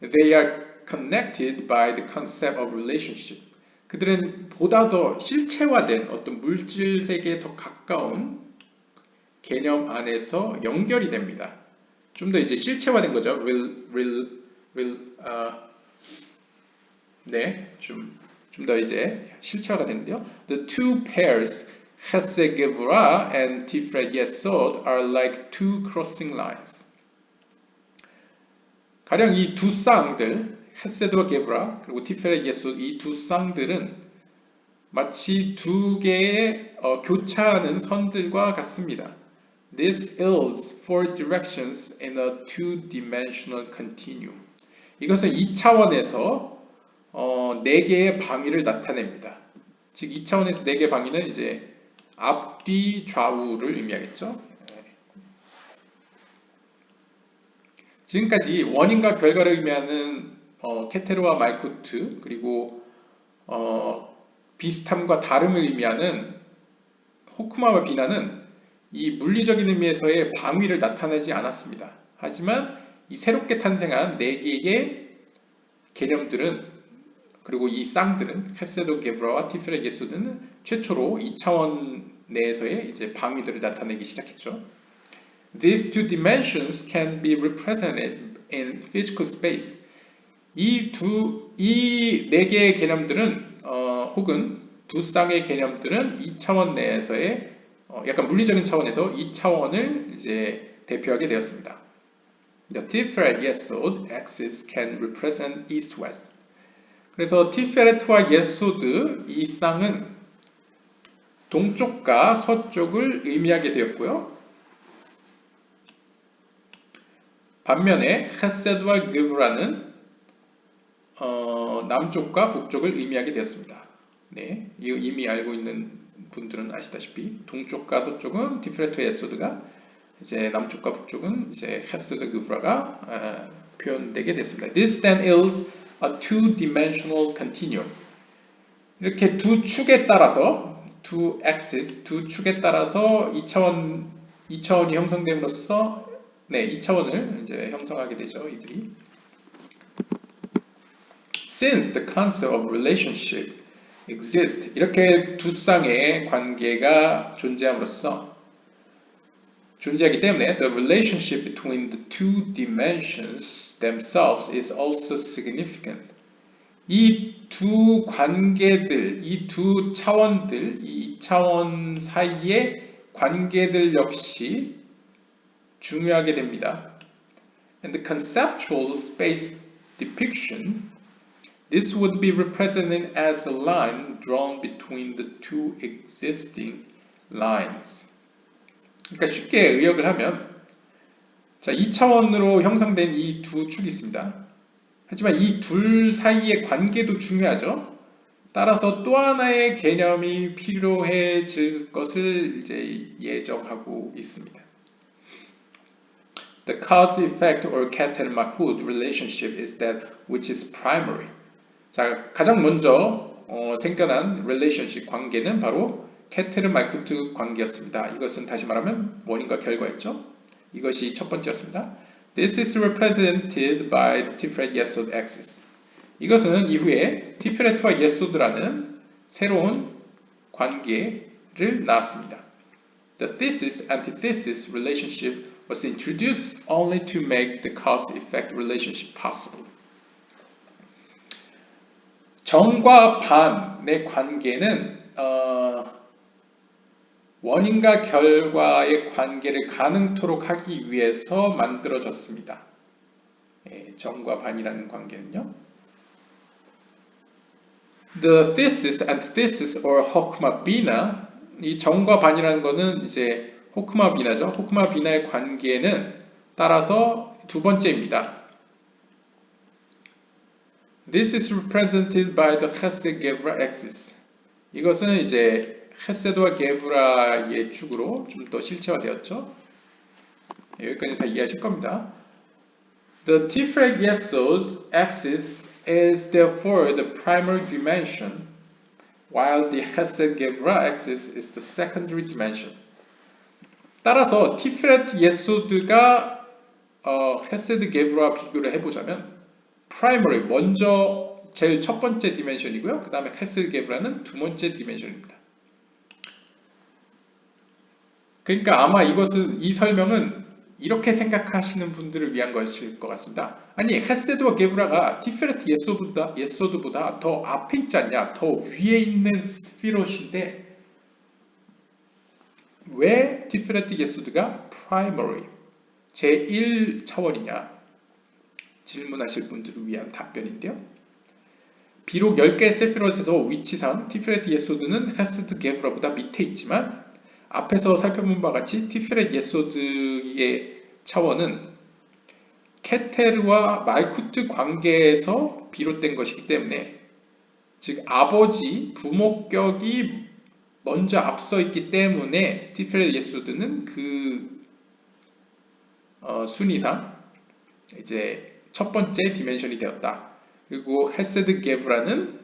they are connected by the concept of relationship. 그들은 보다 더 실체화된 어떤 물질 세계에 더 가까운 개념 안에서 연결이 됩니다. 좀 더 이제 실체화된 거죠. 좀 더 이제 실체화가 되는데요. The two pairs, Chesed Gevurah and Tiferet Yesod, are like two crossing lines. 가령 이 두 쌍들, 헤세드와 게브라 그리고 티페렛 예솥, 이 두 쌍들은 마치 2개의 교차하는 선들과 같습니다. This is four directions in a two-dimensional continuum. 이것은 2차원에서 4개의 방위를 나타냅니다. 즉 2차원에서 4개의 방위는 이제 앞뒤 좌우를 의미하겠죠. 지금까지 원인과 결과를 의미하는 케테르와 말쿠트, 그리고 비슷함과 다름을 의미하는 호크마와 비나는 이 물리적인 의미에서의 방위를 나타내지 않았습니다. 하지만 이 새롭게 탄생한 4개의 개념들은, 그리고 이 쌍들은 헤세도, 게브라와 티페렛, 예수드는 최초로 2차원 내에서의 이제 방위들을 나타내기 시작했죠. These two dimensions can be represented in physical space. 이 4개의 개념들은 혹은 두 쌍의 개념들은 2차원 내에서의 약간 물리적인 차원에서 2차원을 이제 대표하게 되었습니다. The Tiferet Yesod axis can represent east-west. 그래서 티페레트와 예소드, 이 쌍은 동쪽과 서쪽을 의미하게 되었고요. 반면에 헤세드와 게브라는 남쪽과 북쪽을 의미하게 되었습니다. 네, 이거 이미 알고 있는 분들은 아시다시피 동쪽과 서쪽은 티프레트 예소드가 이제 남쪽과 북쪽은 이제 헤스드 그브라가 표현되게 됐습니다. This then is a two-dimensional continuum. 이렇게 두 축에 따라서 두 axis, 두 축에 따라서 2차원이 형성됨으로써 2차원을 이제 형성하게 되죠. 이들이. Since the concept of relationship exists, 이렇게 두 쌍의 관계가 존재하기 때문에 the relationship between the two dimensions themselves is also significant. 이 두 관계들, 이 두 차원들, 이 2차원 사이의 관계들 역시 중요하게 됩니다. And the conceptual space depiction, this would be represented as a line drawn between the two existing lines. 그러니까 쉽게 의역을 하면, 자, 2차원으로 형성된 이 두 축이 있습니다. 하지만 이 둘 사이의 관계도 중요하죠. 따라서 또 하나의 개념이 필요해질 것을 이제 예정하고 있습니다. The cause-effect or Keter-Malkut relationship is that which is primary. 자, 가장 먼저 생겨난 relationship 관계는 바로 케테르-말쿠트 관계였습니다. 이것은 다시 말하면 원인과 결과였죠. 이것이 첫 번째였습니다. This is represented by the Tiferet Yesod axis. 이것은 이후에 티프레트와 예소드라는 새로운 관계를 낳았습니다. The thesis-antithesis relationship was introduced only to make the cause-effect relationship possible. 정과 반의 관계는 원인과 결과의 관계를 가능토록 하기 위해서 만들어졌습니다. 정과 반이라는 관계는요. The thesis, antithesis, or hokma bina, 이 정과 반이라는 것은 이제 호크마 비나죠. 호크마 비나의 관계는 따라서 두 번째입니다. This is represented by the Hesed-Gevra axis. 이것은 이제 헤세드와 게브라의 축으로 좀 더 실체화되었죠. 여기까지 다 이해하실 겁니다. The Tiferet Yesod axis is therefore the primary dimension, while the Hesed-Gevra axis is the secondary dimension. 따라서 티프레트 예소드가 헤세드 게브라와 비교를 해보자면 primary 먼저 제일 첫 번째 디멘션이고요. 그 다음에 헤세드 게브라는 두 번째 디멘션입니다. 그러니까 아마 이 설명은 이렇게 생각하시는 분들을 위한 것일 것 같습니다. 아니, 헤세드와 게브라가 티페레트 예소드보다 더 앞에 있지 않냐, 더 위에 있는 스피롯인데 왜 티페레트 예소드가 primary, 제1차원이냐 질문하실 분들을 위한 답변인데요. 비록 10개의 세피롯에서 위치상 티페레트 예소드는 헤세드 게브라보다 밑에 있지만 앞에서 살펴본 바와 같이 티페렛 예소드의 차원은 케테르와 말쿠트 관계에서 비롯된 것이기 때문에 즉 아버지, 부목격이 먼저 앞서 있기 때문에 티페렛 예소드는 그 순위상 이제 첫 번째 디멘션이 되었다. 그리고 헤세드 게브라는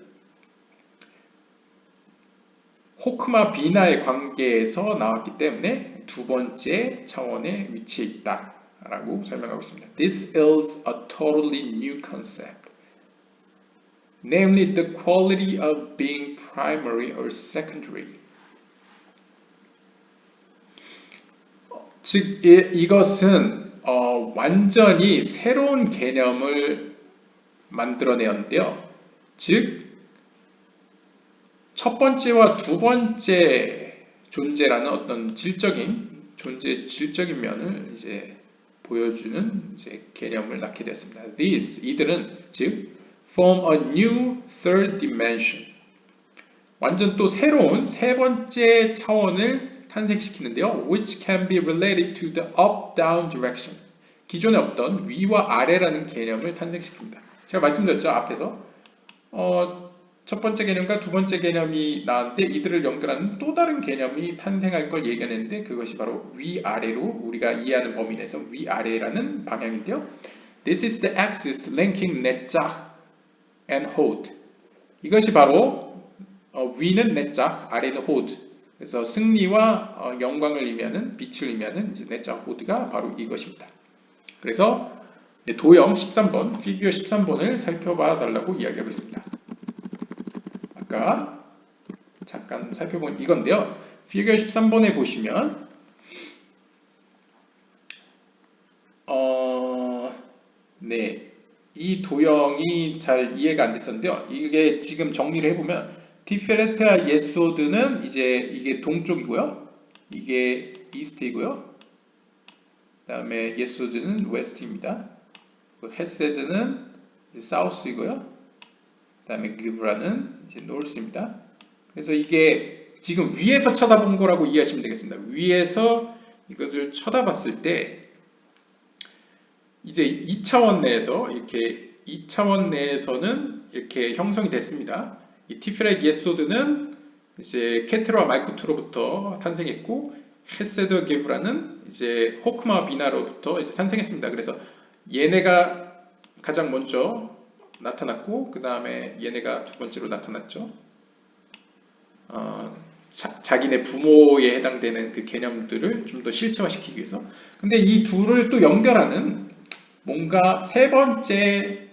호크마 비나의 관계에서 나왔기 때문에 두 번째 차원에 위치해 있다 라고 설명하고 있습니다. This is a totally new concept, namely the quality of being primary or secondary. 즉 이것은 완전히 새로운 개념을 만들어내었는데요. 즉 첫 번째와 두 번째 존재라는 어떤 질적인 면을 이제 보여주는 이제 개념을 낳게 됐습니다. 이들은 즉 form a new third dimension, 완전 또 새로운 세 번째 차원을 탄생시키는데요. which can be related to the up-down direction, 기존에 없던 위와 아래라는 개념을 탄생시킵니다. 제가 말씀드렸죠, 앞에서 첫 번째 개념과 두 번째 개념이 나왔는데 이들을 연결하는 또 다른 개념이 탄생할 걸 예견했는데 그것이 바로 위아래로 우리가 이해하는 범위 내에서 위아래라는 방향인데요. This is the axis linking net작 and hold. 이것이 바로 위는 net작, 아래는 hold. 그래서 승리와 영광을 의미하는 빛을 의미하는 net작 hold가 바로 이것입니다. 그래서 도형 13번, 피규어 13번을 살펴봐 달라고 이야기하고 있습니다. 아까 잠깐 살펴본 이건데요. 피규어 13번에 보시면 네, 이 도형이 잘 이해가 안 됐었는데요. 이게 지금 정리를 해보면 티페레트와 예소드는 이제 이게 동쪽이고요. 이게 이스트이고요. 그 다음에 예소드는 웨스트입니다. 헤세드는 사우스이고요. 그 다음에 기브라는 이제 노스입니다. 그래서 이게 지금 위에서 쳐다본 거라고 이해하시면 되겠습니다. 위에서 이것을 쳐다봤을 때 이제 2차원 내에서 이렇게 2차원 내에서는 이렇게 형성이 됐습니다. 이 티프렉 예소드는 이제 케트라 말쿠트로부터 탄생했고 헤세드 게브라는 이제 호크마 비나로부터 이제 탄생했습니다. 그래서 얘네가 가장 먼저 나타났고 그 다음에 얘네가 두 번째로 나타났죠. 자기네 부모에 해당되는 그 개념들을 좀 더 실체화시키기 위해서. 근데 이 둘을 또 연결하는 뭔가 세 번째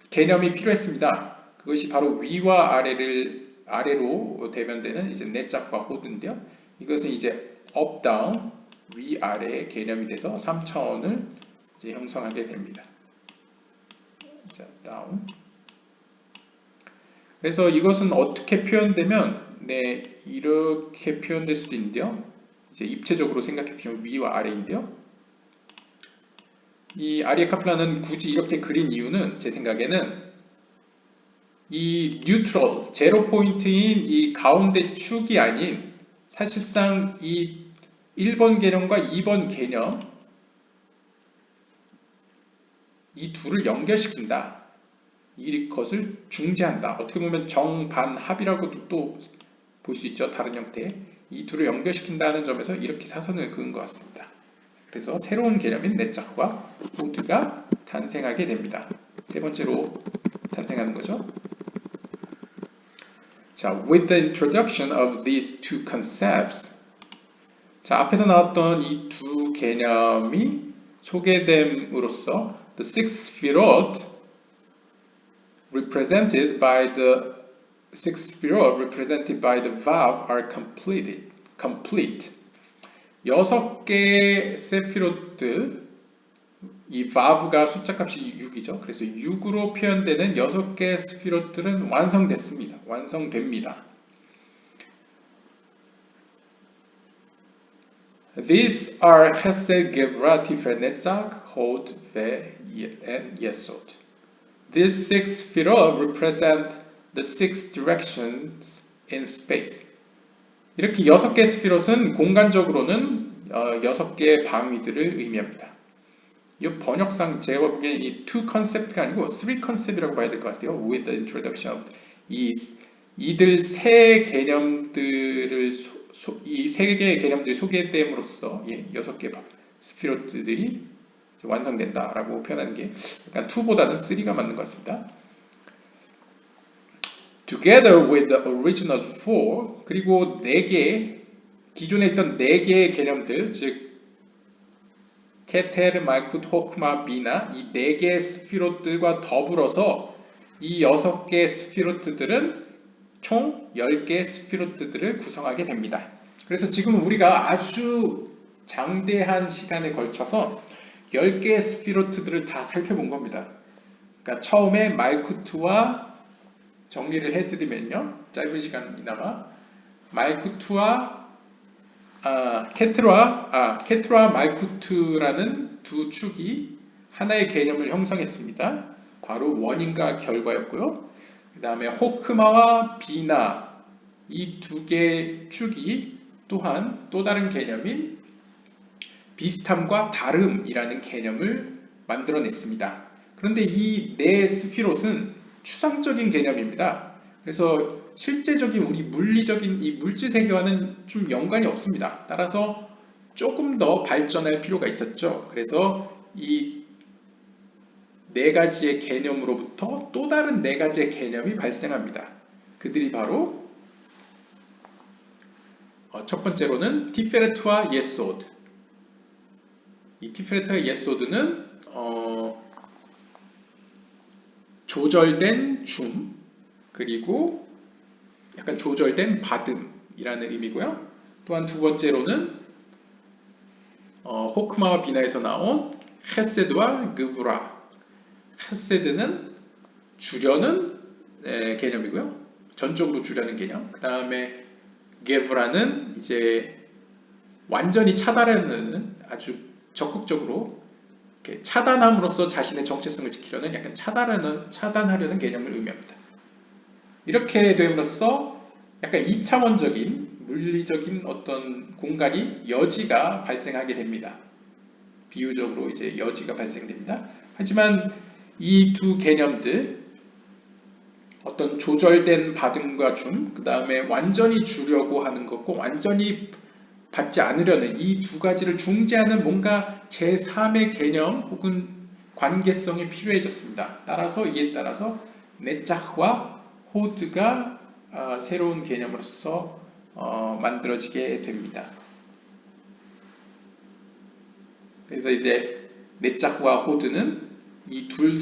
개념이 필요했습니다. 그것이 바로 위와 아래로 대변되는 이제 net작과 hold인데요. 이것은 이제 up, down, 위, 아래의 개념이 돼서 3차원을 이제 형성하게 됩니다. 자, down. 그래서 이것은 어떻게 표현되면 네, 이렇게 표현될 수도 있는데요. 이제 입체적으로 생각해 보시면 위와 아래인데요. 이 아리에 카플라는 굳이 이렇게 그린 이유는 제 생각에는 이 뉴트럴, 제로 포인트인 이 가운데 축이 아닌 사실상 이 1번 개념과 2번 개념 이 둘을 연결시킨다. 이것을 중재한다. 어떻게 보면 정반합이라고도 또 볼 수 있죠. 다른 형태. 이 둘을 연결시킨다는 점에서 이렇게 사선을 그은 것 같습니다. 그래서 새로운 개념인 net작과 hold가 탄생하게 됩니다. 세 번째로 탄생하는 거죠. 자, with the introduction of these two concepts, 자, 앞에서 나왔던 이 두 개념이 소개됨으로써 the six sphirot represented by the vav are complete. 6개의 세피로트, 이 vav가 숫자값이 6이죠. 그래서 6으로 표현되는 6개의 스피로트는 완성됩니다. These are Hesed, Gevra, Tiferet, Netzach, Hod, Ve, and Yesod. These six sphirot represent the six directions in space. 이렇게 6개의 스피롯은 공간적으로는 6개의 방위들을 의미합니다. 이 번역상 제가 보기엔 이 two concept가 아니고 three concept이라고 봐야 될 것 같아요. With the introduction of 이들 세 개념들을 이 세 개의 개념들이 소개됨으로써 6개 스피롯들이 완성된다라고 표현하는 게 약간 2보다는 3가 맞는 것 같습니다. Together with the original 4, 그리고 4개, 기존에 있던 4개의 개념들, 즉 케테르, 말쿠트, 호크마, 비나 이 4개의 스피롯들과 더불어서 이 6개의 스피롯들은 총 10개의 스피롯들을 구성하게 됩니다. 그래서 지금 우리가 아주 장대한 시간에 걸쳐서 10개의 스피로트들을 다 살펴본 겁니다. 그러니까 처음에 말쿠트와 정리를 해드리면요. 짧은 시간이나마 말쿠트와 케트라 말쿠트라는 두 축이 하나의 개념을 형성했습니다. 바로 원인과 결과였고요. 그 다음에 호크마와 비나 이 두 개의 축이 또한 또 다른 개념인 비슷함과 다름이라는 개념을 만들어냈습니다. 그런데 이 네 스피롯은 추상적인 개념입니다. 그래서 실제적인 우리 물리적인 이 물질 세계와는 좀 연관이 없습니다. 따라서 조금 더 발전할 필요가 있었죠. 그래서 이 네 가지의 개념으로부터 또 다른 네 가지의 개념이 발생합니다. 그들이 바로 첫 번째로는 티페레트와 예소드. 이 티페레트와 예소드는 조절된 줌 그리고 약간 조절된 받음이라는 의미고요. 또한 두 번째로는 호크마와 비나에서 나온 헤세드와 그브라. 헤세드는 주려는 개념이고요. 전적으로 주려는 개념. 그 다음에 게브라는 이제 완전히 차단하는 아주 적극적으로 차단함으로써 자신의 정체성을 지키려는 약간 차단하려는 개념을 의미합니다. 이렇게 됨으로써 약간 2차원적인 물리적인 어떤 공간이 여지가 발생하게 됩니다. 비유적으로 이제 여지가 발생됩니다. 하지만 이 두 개념들 어떤 조절된 받음과 줌, 그 다음에 완전히 주려고 하는 것과 완전히 받지 않으려는 이 두 가지를 중재하는 뭔가 제3의 개념 혹은 관계성이 필요해졌습니다. 따라서 이에 따라서 네짝과 호드가 새로운 개념으로서 만들어지게 됩니다. 그래서 이제 네짝과 호드는 이 둘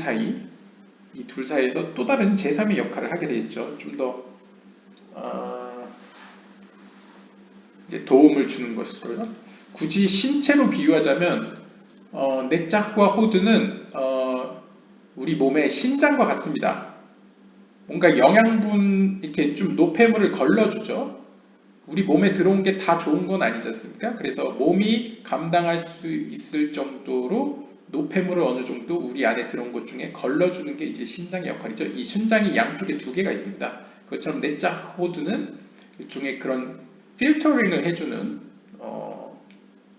사이에서 또 다른 제3의 역할을 하게 되겠죠. 좀 더 이제 도움을 주는 것으로요. 굳이 신체로 비유하자면 네짝과 호드는 우리 몸의 신장과 같습니다. 뭔가 영양분 이렇게 좀 노폐물을 걸러주죠. 우리 몸에 들어온 게 다 좋은 건 아니지 않습니까? 그래서 몸이 감당할 수 있을 정도로 노폐물을 어느 정도 우리 안에 들어온 것 중에 걸러주는 게 이제 신장의 역할이죠. 이 신장이 양쪽에 두 개가 있습니다. 그것처럼 내짝 호드는 일종의 그런 필터링을 해주는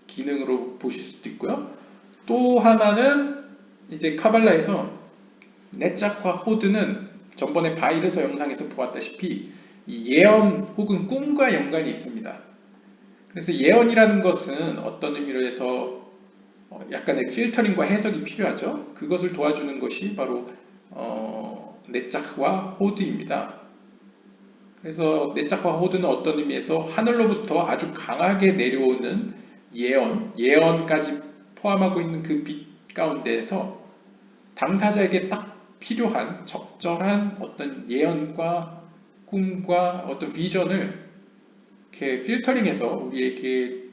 기능으로 보실 수도 있고요. 또 하나는 이제 카발라에서 내짝과 호드는 전번에 바이러스 영상에서 보았다시피 이 예언 혹은 꿈과 연관이 있습니다. 그래서 예언이라는 것은 어떤 의미로 해서 약간의 필터링과 해석이 필요하죠. 그것을 도와주는 것이 바로 네짝과 호드입니다. 그래서 네짝과 호드는 어떤 의미에서 하늘로부터 아주 강하게 내려오는 예언까지 포함하고 있는 그 빛 가운데에서 당사자에게 딱 필요한 적절한 어떤 예언과 꿈과 어떤 비전을 이렇게 필터링해서 우리에게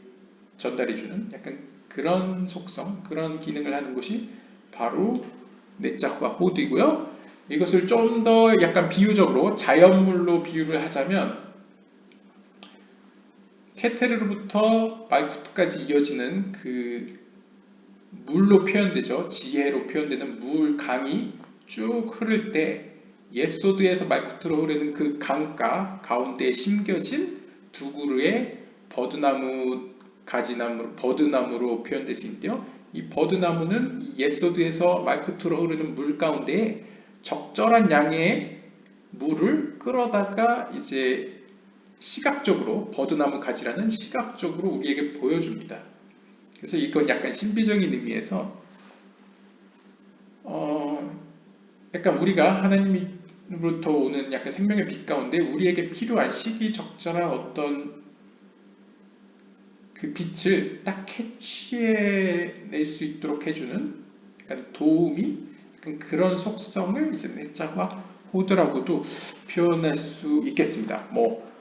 전달해주는 약간 그런 속성, 그런 기능을 하는 것이 바로 내짝과 호드이고요. 이것을 좀 더 약간 비유적으로 자연물로 비유를 하자면 케테르로부터 말쿠트까지 이어지는 그 물로 표현되죠. 지혜로 표현되는 물 강이 쭉 흐를 때 예소드에서 말쿠트로 흐르는 그 강가 가운데에 심겨진 두 그루의 버드나무 버드나무로 표현될 수 있는데요. 이 버드나무는 이 예소드에서 말쿠트로 흐르는 물 가운데에 적절한 양의 물을 끌어다가 이제 시각적으로 버드나무 가지라는 시각적으로 우리에게 보여줍니다. 그래서 이건 약간 신비적인 의미에서 약간 우리가 하나님으로부터 오는 약간 생명의 빛 가운데 우리에게 필요한 시기적절한 어떤 그 빛을 딱 캐치해낼 수 있도록 해주는 약간 도움이 약간 그런 속성을 이제 내자와 호드라고도 표현할 수 있겠습니다. 뭐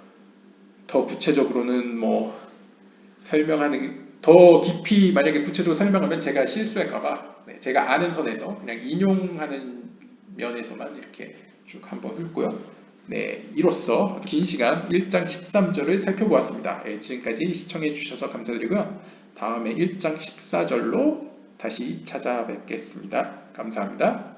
더 구체적으로는 뭐 설명하는 더 깊이 만약에 구체적으로 설명하면 제가 실수할까봐 제가 아는 선에서 그냥 인용하는 면에서만 이렇게 쭉 한번 훑고요. 네, 이로써 긴 시간 1장 13절을 살펴보았습니다. 네, 지금까지 시청해 주셔서 감사드리고요. 다음에 1장 14절로 다시 찾아뵙겠습니다. 감사합니다.